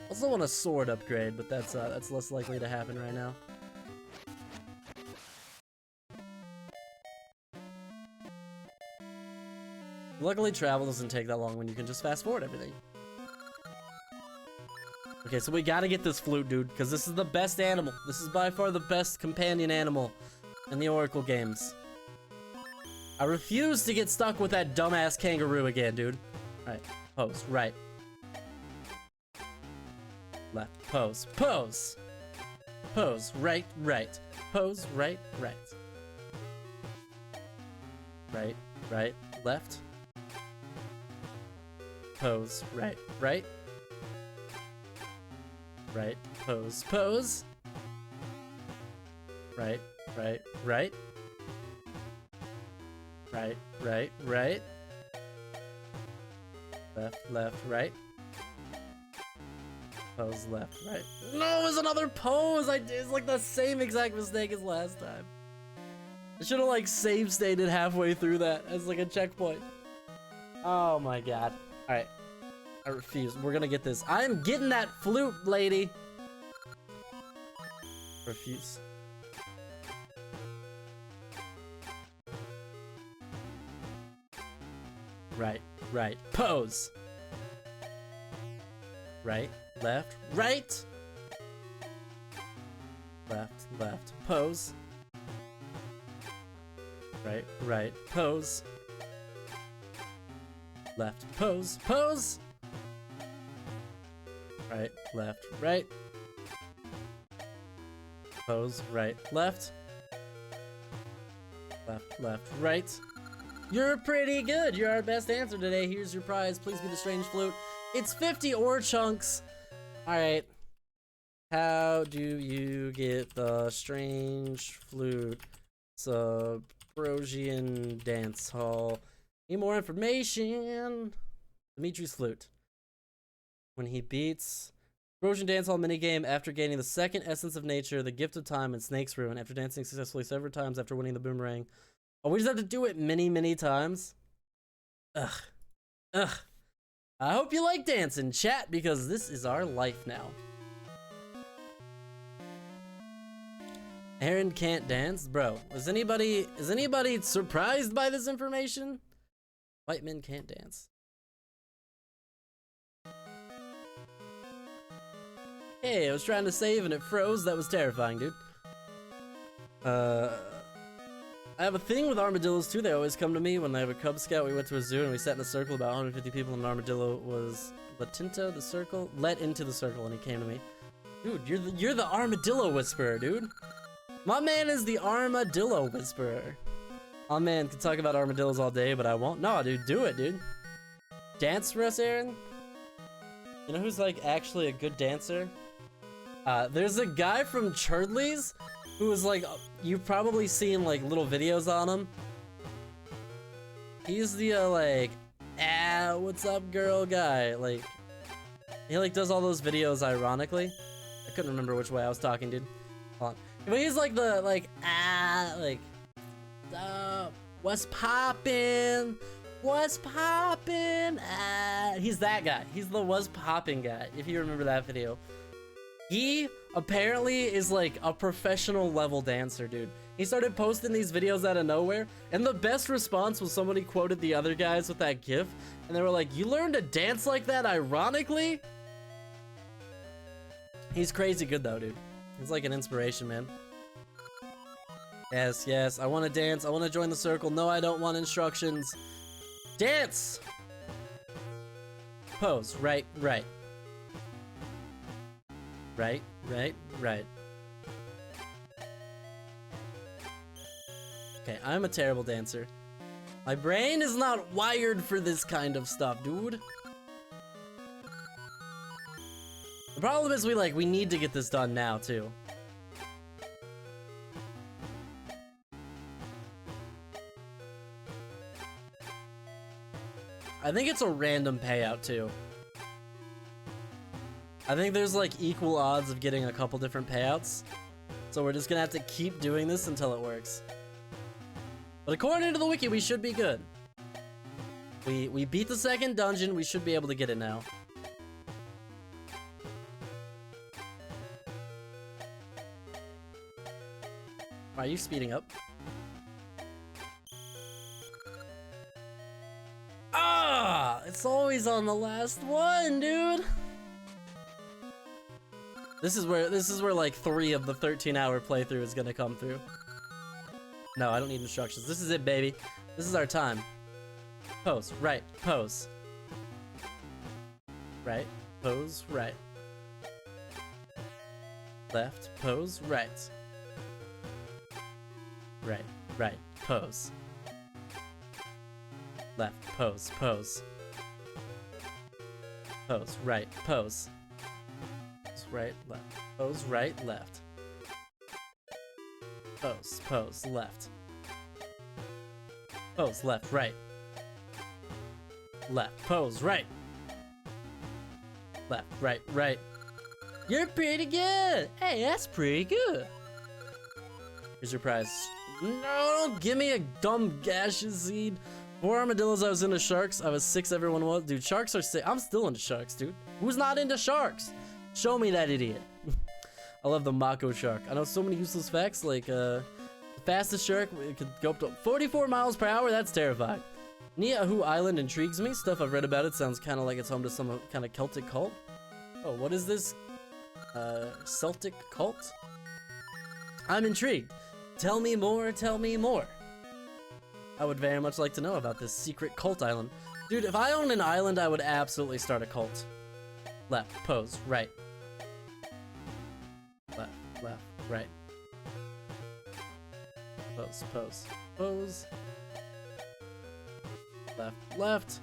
Also want a sword upgrade, but that's less likely to happen right now. Luckily, travel doesn't take that long when you can just fast forward everything. Okay, so we gotta get this flute, dude, because this is the best animal. This is by far the best companion animal in the Oracle games. I refuse to get stuck with that dumbass kangaroo again, dude. Alright, pose, right. Left, pose, pose! Pose, right, right. Pose, right, right. Right, right, left. Pose, right, right. Right, pose, pose. Right, right, right. Right, right, right. Left, left, right. Pose, left, right. No, it was another pose! It's like the same exact mistake as last time. I should've like save stated halfway through that as like a checkpoint. Oh my god. Alright. I refuse. We're gonna get this. I'm getting that flute, lady! Refuse. Right, right. Pose! right, left, right. Left, left, pose. Right, right, pose. Left, pose, pose. Right, left, right. Pose, right, left. Left, left, right. You're pretty good. You're our best answer today. Here's your prize. Please be the strange flute. It's 50 ore chunks. All right. How do you get the strange flute? Subrosian dance hall. Need more information. Dimitri's flute. When he beats Subrosian dance hall minigame after gaining the second essence of nature, the gift of time, and Snake's ruin after dancing successfully several times after winning the boomerang. Oh, we just have to do it many times. Ugh. Ugh. I hope you like dancing, chat, because this is our life now. Aaron can't dance? Bro, is anybody surprised by this information? White men can't dance. Hey, I was trying to save and it froze. That was terrifying, dude. I have a thing with armadillos too. They always come to me when I have a Cub Scout. We went to a zoo and we sat in a circle, about 150 people, and an armadillo was let into the circle, and he came to me. Dude, you're the armadillo whisperer, dude. My man is the armadillo whisperer. My man can talk about armadillos all day, but I won't. No, dude, do it, dude. Dance for us, Aaron. You know who's like actually a good dancer? There's a guy from Churdley's who is like, you've probably seen like little videos on him. He's the like, what's up girl guy. Like, he like does all those videos ironically. I couldn't remember which way I was talking, dude. Hold on. But he's like the like, what's poppin'? What's poppin'? He's that guy. He's the what's poppin' guy, if you remember that video. He apparently is like a professional level dancer, dude. He started posting these videos out of nowhere, and the best response was somebody quoted the other guys with that gif, and they were like, you learned to dance like that ironically? He's crazy good though, dude. He's like an inspiration, man. Yes, yes, I want to dance. I want to join the circle. No, I don't want instructions. Dance! Pose, right, right. Right, right, right. Okay, I'm a terrible dancer. My brain is not wired for this kind of stuff, dude. The problem is we need to get this done now, too. I think it's a random payout, too. I think there's like equal odds of getting a couple different payouts. So we're just gonna have to keep doing this until it works. But according to the wiki, we should be good. We beat the second dungeon, we should be able to get it now. Are you speeding up? Ah! It's always on the last one, dude! This is where like 3 of the 13-hour playthrough is gonna come through. No, I don't need instructions. This is it, baby. This is our time. Pose, right, pose. Right, pose, right. Left, pose, right. Right, right, pose. Left, pose, pose. Pose, right, pose. Right, left. Pose, right, left. Pose, pose, left. Pose, left, right. Left, pose, right. Left, right, right. You're pretty good! Hey, that's pretty good! Here's your prize. No, don't give me a dumb gaseous seed. 4 armadillos, I was into sharks. I was 6, everyone was. Dude, sharks are sick. I'm still into sharks, dude. Who's not into sharks? Show me that idiot. I love the Mako shark. I know so many useless facts, like, the fastest shark, it could go up to 44 miles per hour. That's terrifying. Niahu Island intrigues me. Stuff I've read about it sounds kind of like it's home to some kind of Celtic cult. Oh, what is this? Celtic cult? I'm intrigued. Tell me more, tell me more. I would very much like to know about this secret cult island. Dude, if I owned an island, I would absolutely start a cult. Left, pose, right. Left, left, right. Pose, pose, pose. Left, left.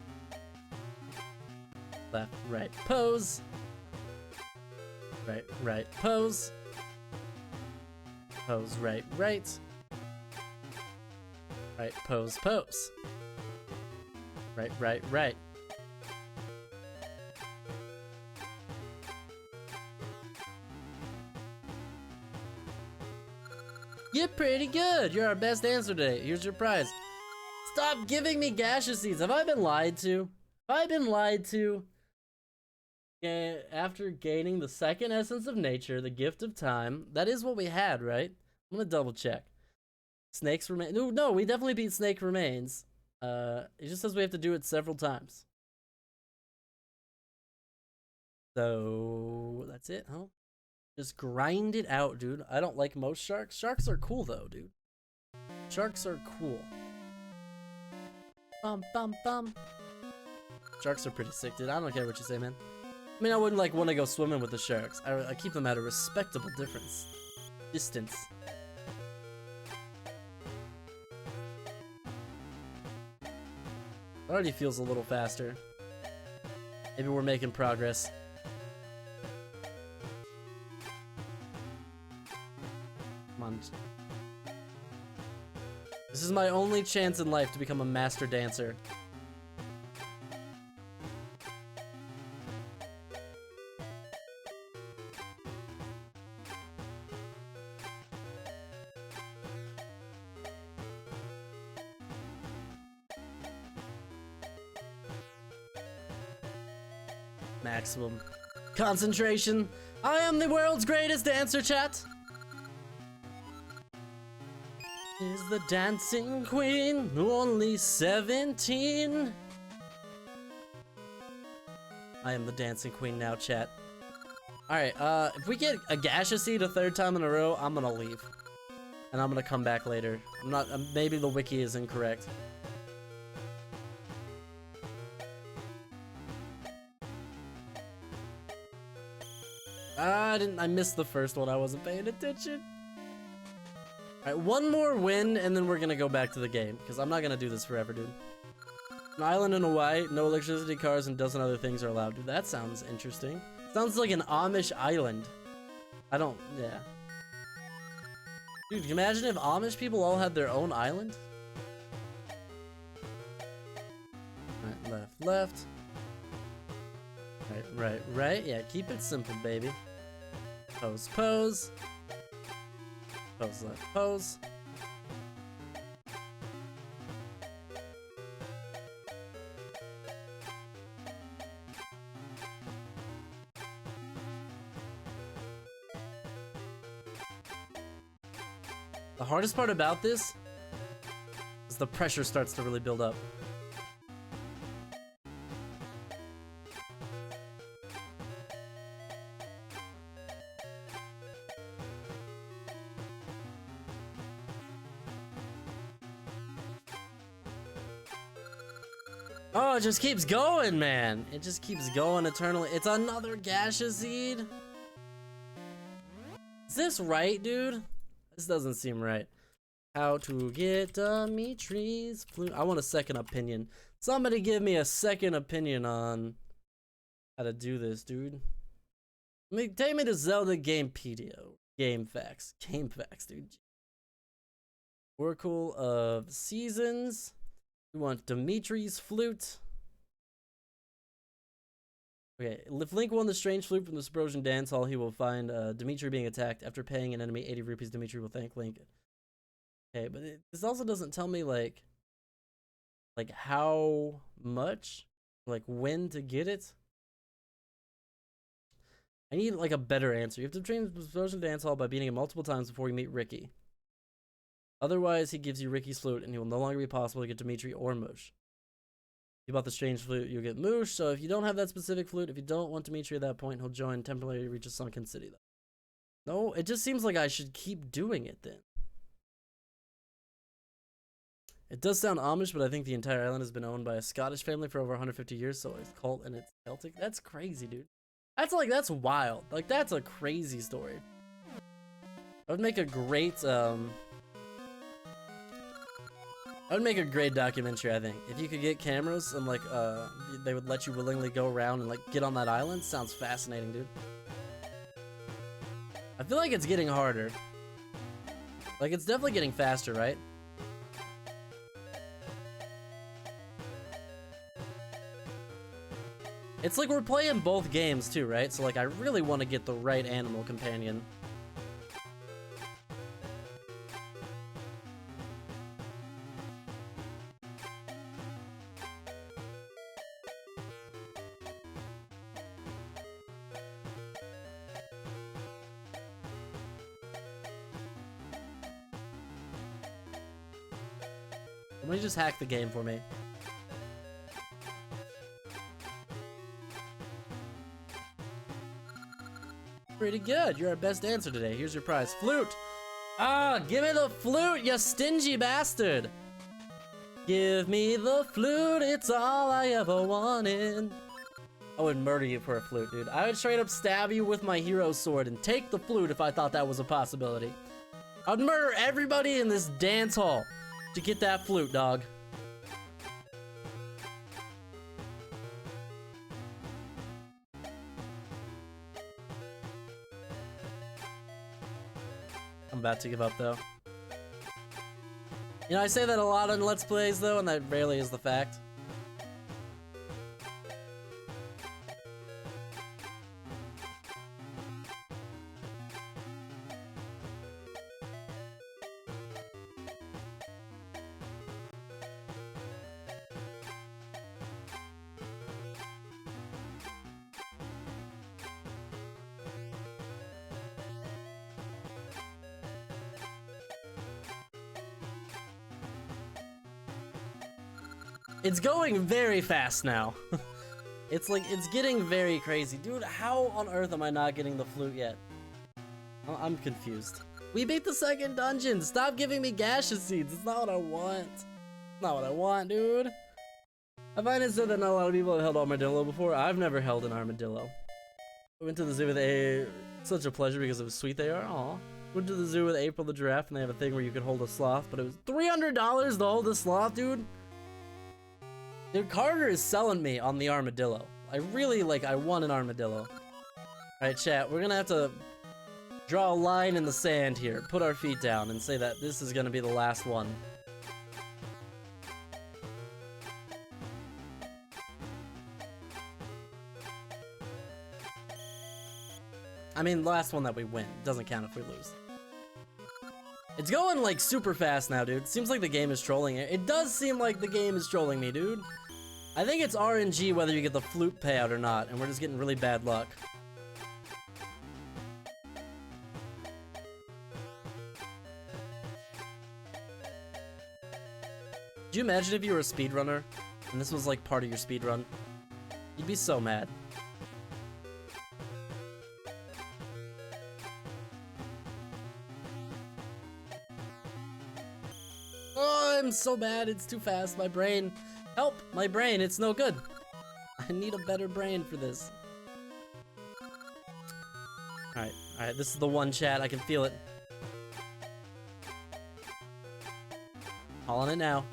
Left, right, pose. Right, right, pose. Pose, right, right. Right, pose, pose. Right, right, right. You're pretty good. You're our best answer today. Here's your prize. Stop giving me gaseous seeds. Have I been lied to? Have I been lied to? After gaining the second essence of nature, the gift of time. That is what we had, right? I'm gonna double check. Snakes remain. No, we definitely beat Snake Remains. It just says we have to do it several times. So that's it, huh? Just grind it out, dude. I don't like most sharks. Sharks are cool though, dude. Sharks are cool. Bum bum bum. Sharks are pretty sick, dude. I don't care what you say, man. I mean, I wouldn't like want to go swimming with the sharks. I keep them at a respectable distance. It already feels a little faster. Maybe we're making progress. Come on. This is my only chance in life to become a master dancer. Maximum concentration. I am the world's greatest dancer, chat. Is the dancing queen only 17? I am the dancing queen now, chat. Alright, if we get a gaseous seed a third time in a row, I'm gonna leave. And I'm gonna come back later. Maybe the wiki is incorrect. I missed the first one. I wasn't paying attention. Alright, one more win, and then we're gonna go back to the game, because I'm not gonna do this forever, dude. An island in Hawaii, no electricity, cars, and dozen other things are allowed. Dude, that sounds interesting. Sounds like an Amish island. Yeah. Dude, can you imagine if Amish people all had their own island? Right, left, left. Right, right, right. Yeah, keep it simple, baby. Pose, pose. Pose, left, pose. The hardest part about this is the pressure starts to really build up. Oh, it just keeps going, man. It just keeps going eternally. It's another gaseous seed. Is this right, dude? This doesn't seem right. How to get Dimitri's flute. I want a second opinion. Somebody give me a second opinion on how to do this, dude. Take me to Zelda Gamepedia. Game facts, dude. Oracle of Seasons. We want Dimitri's flute. Okay, if Link won the strange flute from the Subrosion Dance Hall, he will find Dimitri being attacked. After paying an enemy 80 rupees, Dimitri will thank Link. Okay, but this also doesn't tell me like how much, like when to get it. I need like a better answer. You have to train the Subrosion Dance Hall by beating him multiple times before you meet Ricky. Otherwise, he gives you Ricky's flute, and he will no longer be possible to get Dimitri or Mush. You bought the strange flute, you'll get moosh. So if you don't have that specific flute, if you don't want Dimitri at that point, he'll join temporarily reaches Sunken City though. No, it just seems like I should keep doing it then. It does sound Amish, but I think the entire island has been owned by a Scottish family for over 150 years, so it's cult and it's Celtic. That's crazy, dude. That's wild. Like, that's a crazy story. I would make a great, documentary, I think. If you could get cameras and, like, they would let you willingly go around and, like, get on that island. Sounds fascinating, dude. I feel like it's getting harder. Like, it's definitely getting faster, right? It's like we're playing both games too, right? So like I really want to get the right animal companion. Somebody just hack the game for me. Pretty good. You're our best dancer today. Here's your prize. Flute! Ah, give me the flute, you stingy bastard! Give me the flute, it's all I ever wanted. I would murder you for a flute, dude. I would straight up stab you with my hero sword and take the flute if I thought that was a possibility. I would murder everybody in this dance hall to get that flute, dog. I'm about to give up, though. You know, I say that a lot on Let's Plays, though, and that rarely is the fact. It's going very fast now. It's like, it's getting very crazy. Dude, how on earth am I not getting the flute yet? I'm confused. We beat the second dungeon. Stop giving me gaseous seeds. It's not what I want. It's not what I want, dude. I find it said that not a lot of people have held armadillo before. I've never held an armadillo. I went to the zoo with A. Such a pleasure because of how sweet they are. Aw. Went to the zoo with April the giraffe, and they have a thing where you could hold a sloth, but it was $300 to hold a sloth, dude. Dude, Carter is selling me on the armadillo. I really, I want an armadillo. Alright, chat, we're gonna have to draw a line in the sand here, put our feet down, and say that this is gonna be the last one. I mean, the last one that we win. Doesn't count if we lose. It's going, super fast now, dude. Seems like the game is trolling it. It does seem like the game is trolling me, dude. I think it's RNG whether you get the flute payout or not, and we're just getting really bad luck. Could you imagine if you were a speedrunner, and this was, part of your speedrun? You'd be so mad. Oh, I'm so bad. It's too fast. My brain. Help! My brain. It's no good. I need a better brain for this. Alright. Alright. This is the one, chat. I can feel it. All on it now.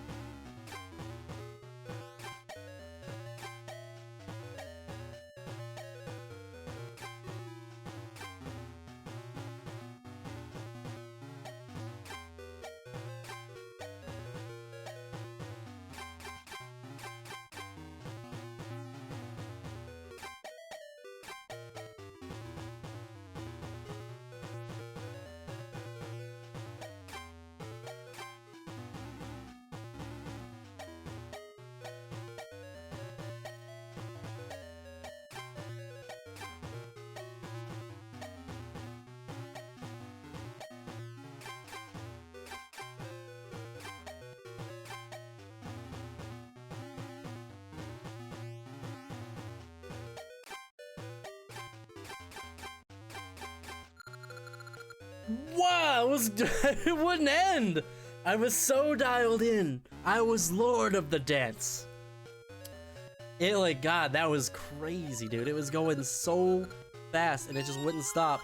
Wow, it wouldn't end. I was so dialed in. I was lord of the dance. It like, God, that was crazy, dude. It was going so fast and it just wouldn't stop.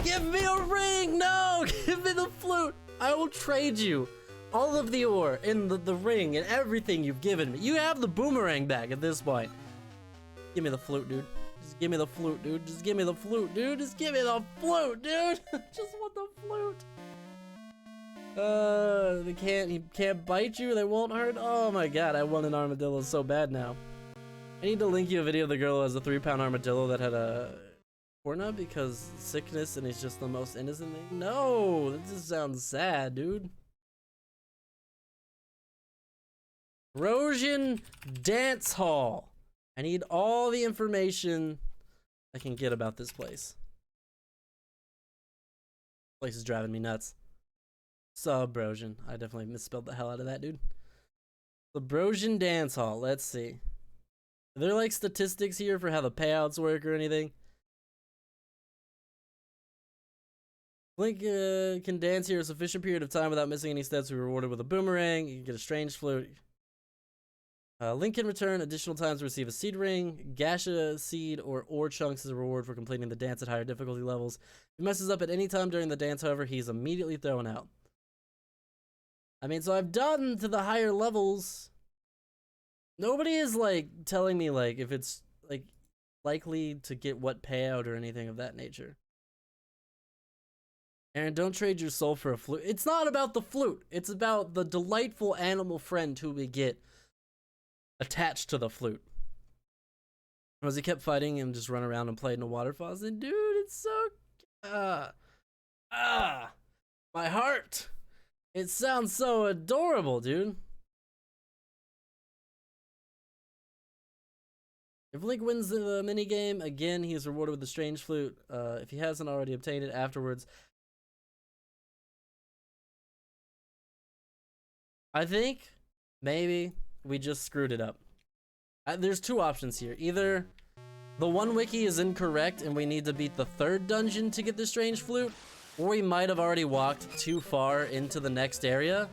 Give me a ring! No! Give me the flute! I will trade you all of the ore in the ring and everything you've given me. You have the boomerang back at this point. Give me the flute, dude. Just give me the flute, dude. Just give me the flute, dude. Just give me the flute, dude. Just want the flute. He can't bite you. They won't hurt. Oh my God, I want an armadillo so bad now. I need to link you a video of the girl who has a 3-pound armadillo that had a corna because sickness and he's just the most innocent thing. No, that just sounds sad, dude. Rosian Dance Hall. I need all the information I can get about this place. Place is driving me nuts. Subrosian. I definitely misspelled the hell out of that, dude. The Brosian Dance Hall. Let's see. Are there like statistics here for how the payouts work or anything? Link can dance here a sufficient period of time without missing any steps. Be rewarded with a boomerang. You can get a strange flute. Link can return additional times to receive a seed ring, gacha seed, or ore chunks as a reward for completing the dance at higher difficulty levels. If he messes up at any time during the dance, however, he's immediately thrown out. I mean, so I've done to the higher levels. Nobody is like telling me like if it's like likely to get what payout or anything of that nature. Aaron, don't trade your soul for a flute. It's not about the flute. It's about the delightful animal friend who we get attached to the flute. As he kept fighting and just run around and played in a waterfall, I said, dude, it's so my heart. It sounds so adorable, dude. If Link wins the minigame, again, he is rewarded with the strange flute. If he hasn't already obtained it afterwards. I think maybe we just screwed it up. There's two options here. Either the one wiki is incorrect and we need to beat the 3rd dungeon to get the strange flute, or we might have already walked too far into the next area.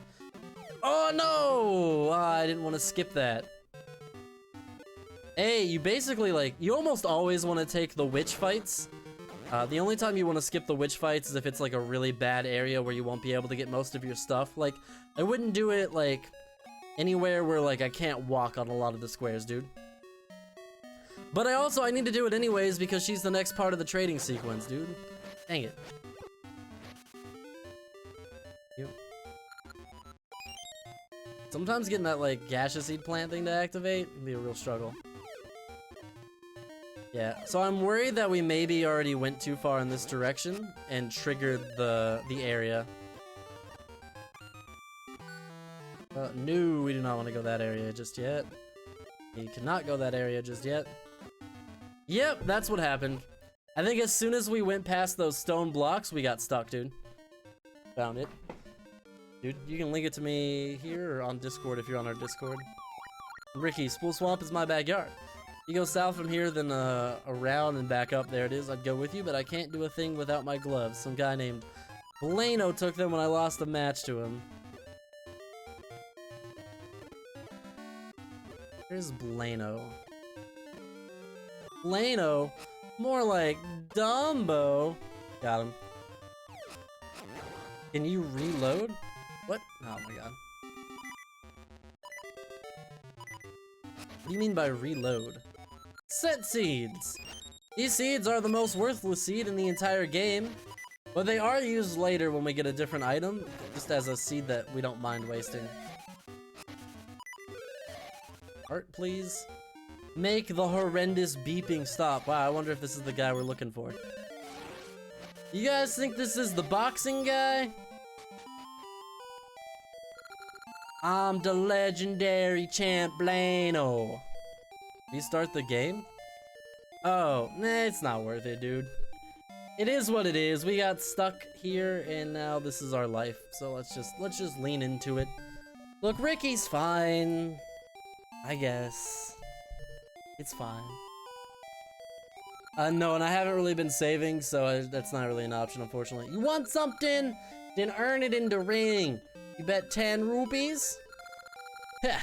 Oh no! I didn't want to skip that. Hey, you basically like, you almost always want to take the witch fights. The only time you want to skip the witch fights is if it's like a really bad area where you won't be able to get most of your stuff. Like, I wouldn't do it like anywhere where like I can't walk on a lot of the squares, dude. But I need to do it anyways because she's the next part of the trading sequence, dude. Dang it. Sometimes getting that like gaseous seed plant thing to activate can be a real struggle. Yeah, so I'm worried that we maybe already went too far in this direction and triggered the area. No, we do not want to go that area just yet. We cannot go that area just yet. Yep, that's what happened. I think as soon as we went past those stone blocks, we got stuck, dude. Found it. Dude, you can link it to me here or on Discord if you're on our Discord. Ricky, Spool Swamp is my backyard. You go south from here, then around and back up. There it is. I'd go with you, but I can't do a thing without my gloves. Some guy named Blano took them when I lost a match to him. Where's Blano? Blano? More like Dumbo. Got him. Can you reload? What? Oh my god. What do you mean by reload? Set seeds! These seeds are the most worthless seed in the entire game, but they are used later when we get a different item, just as a seed that we don't mind wasting. Art, please. Make the horrendous beeping stop. Wow, I wonder if this is the guy we're looking for. You guys think this is the boxing guy? I'm the legendary champ Blano. Restart the game? Oh, nah, it's not worth it, dude. It is what it is. We got stuck here and now this is our life. So let's just lean into it. Look, Ricky's fine. I guess. It's fine. No, and I haven't really been saving, so that's not really an option, unfortunately. You want something? Then earn it in the ring. You bet 10 rupees?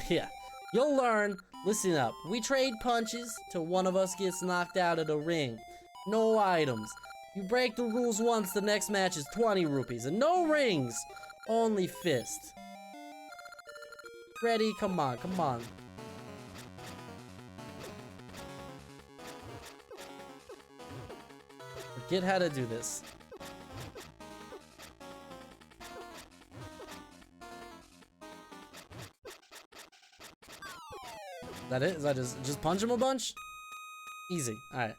Yeah. You'll learn. Listen up. We trade punches till one of us gets knocked out of the ring. No items. You break the rules once, the next match is 20 rupees. And no rings. Only fist. Ready? Come on, come on. Forget how to do this. Is that it? Is that just punch him a bunch? Easy. Alright.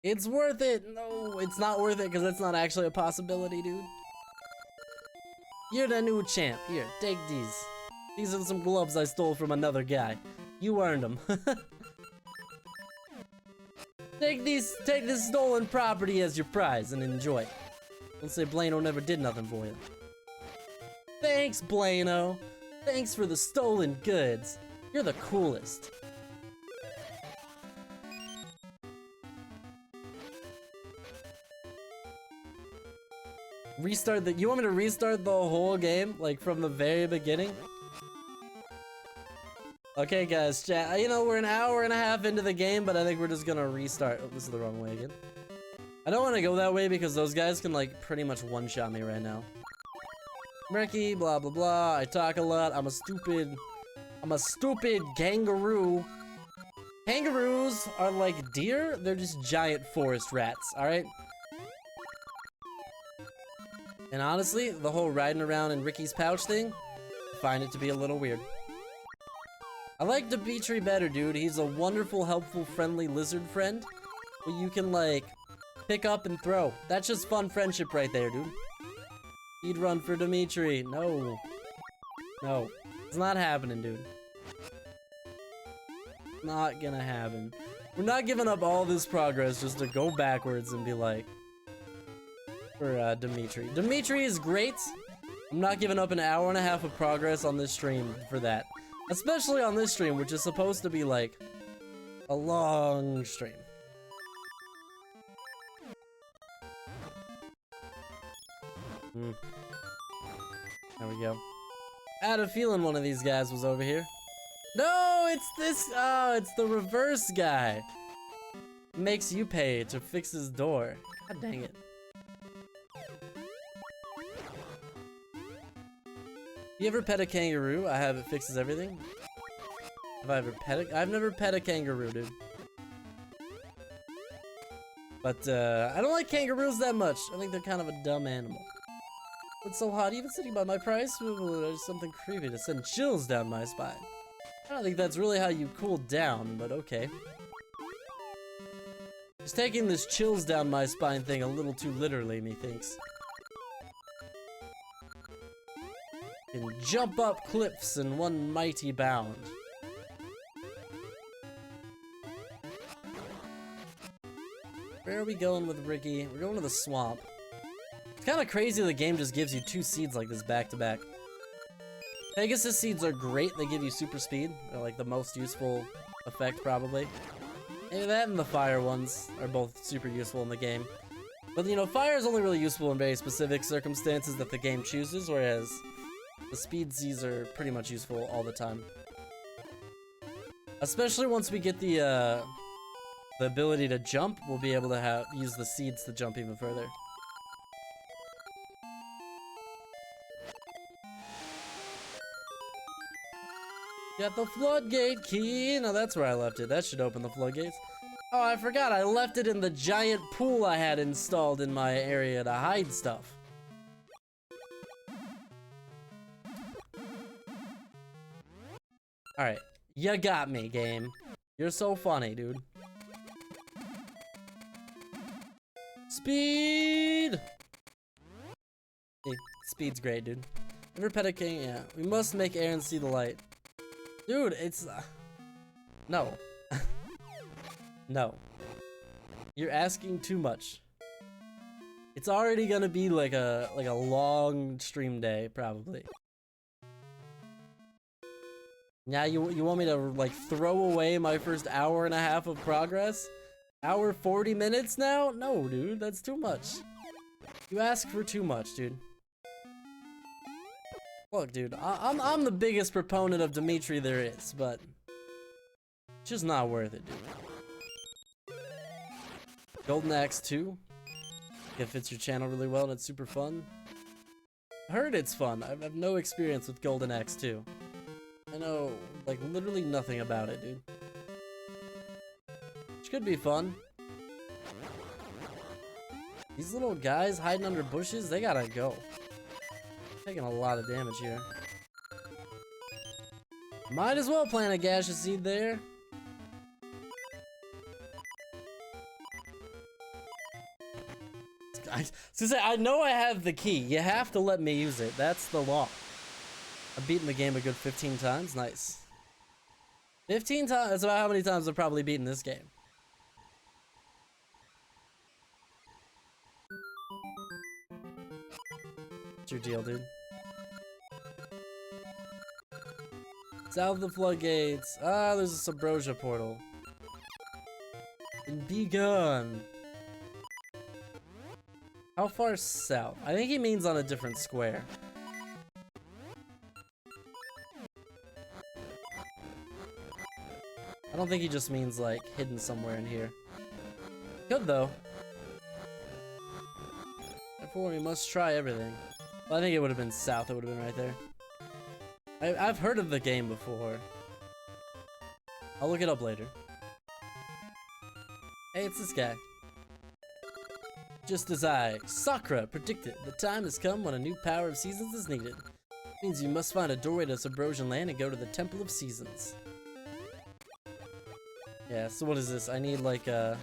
It's worth it! No, it's not worth it because that's not actually a possibility, dude. You're the new champ. Here, take these. These are some gloves I stole from another guy. You earned them. Take this stolen property as your prize and enjoy. Don't say Blano never did nothing for you. Thanks, Blano. Thanks for the stolen goods. You're the coolest. Restart the— you want me to restart the whole game? Like from the very beginning? Okay guys, chat, you know, we're an hour and a half into the game, but I think we're just gonna restart. Oh, this is the wrong way again. I don't want to go that way because those guys can like pretty much one-shot me right now. Murky, blah blah blah, I talk a lot, I'm a stupid kangaroo. Kangaroos are like deer, they're just giant forest rats, alright? And honestly, the whole riding around in Ricky's pouch thing, I find it to be a little weird. I like Byeeee better, dude. He's a wonderful, helpful, friendly lizard friend who you can, like, pick up and throw. That's just fun friendship right there, dude. He'd run for Byeeee. No. No. It's not happening, dude. Not gonna happen. We're not giving up all this progress just to go backwards and be like, for Byeeee. Byeeee is great. I'm not giving up an hour and a half of progress on this stream for that. Especially on this stream, which is supposed to be like a long stream. There we go. I had a feeling one of these guys was over here. No, it's this. Oh, it's the reverse guy. Makes you pay to fix his door. God dang it. You ever pet a kangaroo? I have. It fixes everything. Have I ever pet a— I've never pet a kangaroo, dude. But I don't like kangaroos that much. I think they're kind of a dumb animal. It's so hot, even sitting by my price, there's something creepy to send chills down my spine. I don't think that's really how you cool down, but okay. Just taking this chills down my spine thing a little too literally, methinks. Can jump up cliffs in one mighty bound. Where are we going with Ricky? We're going to the swamp. It's kind of crazy the game just gives you 2 seeds like this back to back. Pegasus seeds are great. They give you super speed. They're like the most useful effect probably. Maybe that and the fire ones are both super useful in the game. But you know, fire is only really useful in very specific circumstances that the game chooses, whereas the speed seeds are pretty much useful all the time. Especially once we get the ability to jump, we'll be able to use the seeds to jump even further. Got the floodgate key. Now that's where I left it. That should open the floodgates. Oh, I forgot. I left it in the giant pool I had installed in my area to hide stuff. Alright. You got me, game. You're so funny, dude. Speed! Hey, speed's great, dude. Ever pet a king? Yeah. We must make Aaron see the light. Dude, it's... no. No. You're asking too much. It's already gonna be like a long stream day, probably. Now you want me to like throw away my first hour and a half of progress Hour 40 minutes now? No, dude, that's too much. You ask for too much, dude. Look, dude, I'm the biggest proponent of Dimitri there is, but it's just not worth it, dude. Golden Axe 2. It fits your channel really well and it's super fun. I heard it's fun. I have no experience with Golden Axe 2. I know, like, literally nothing about it, dude. Which could be fun. These little guys hiding under bushes, they gotta go. Taking a lot of damage here. Might as well plant a gaseous seed there. I know I have the key. You have to let me use it. That's the law. I've beaten the game a good 15 times. Nice. 15 times? That's about how many times I've probably beaten this game. What's your deal, dude? South of the floodgates. Ah, there's a Subrosia portal. And be gone. How far south? I think he means on a different square. I don't think he just means like hidden somewhere in here. Good though. Therefore, we must try everything. Well, I think it would have been south. It would have been right there. I've heard of the game before. I'll look it up later. Hey, it's this guy. Just as Sakura, predicted, the time has come when a new power of seasons is needed. It means you must find a doorway to Subrosian land and go to the Temple of Seasons. Yeah, so what is this? I need like I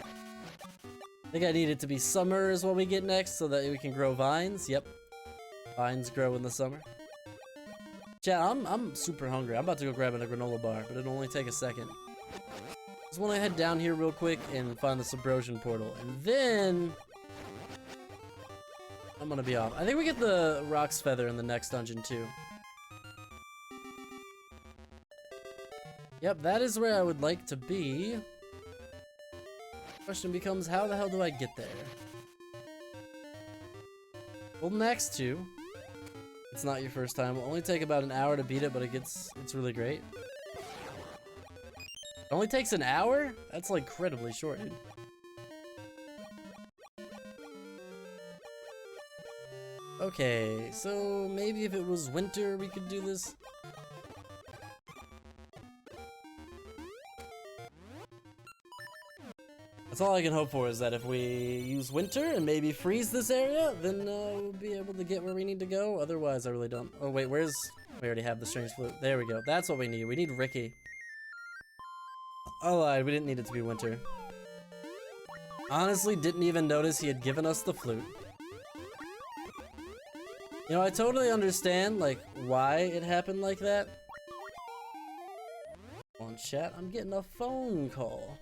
think I need it to be summer is what we get next so that we can grow vines. Yep. Vines grow in the summer. Chat, I'm super hungry. I'm about to go grab a granola bar, but it'll only take a second. Just want to head down here real quick and find the Subrosian portal, and then I'm gonna be off. I think we get the Rock's Feather in the next dungeon too. Yep, that is where I would like to be. Question becomes, how the hell do I get there? Golden Axe 2. It's not your first time. It'll only take about an hour to beat it, but it's really great. It only takes an hour? That's like incredibly short, dude. Okay, so maybe if it was winter we could do this. That's all I can hope for, is that if we use winter and maybe freeze this area, then we'll be able to get where we need to go. Otherwise, I really don't. Oh wait, we already have the strange flute. There we go. That's what we need. We need Ricky. I lied. We didn't need it to be winter. Honestly, didn't even notice he had given us the flute. You know, I totally understand, like, why it happened like that. On chat, I'm getting a phone call.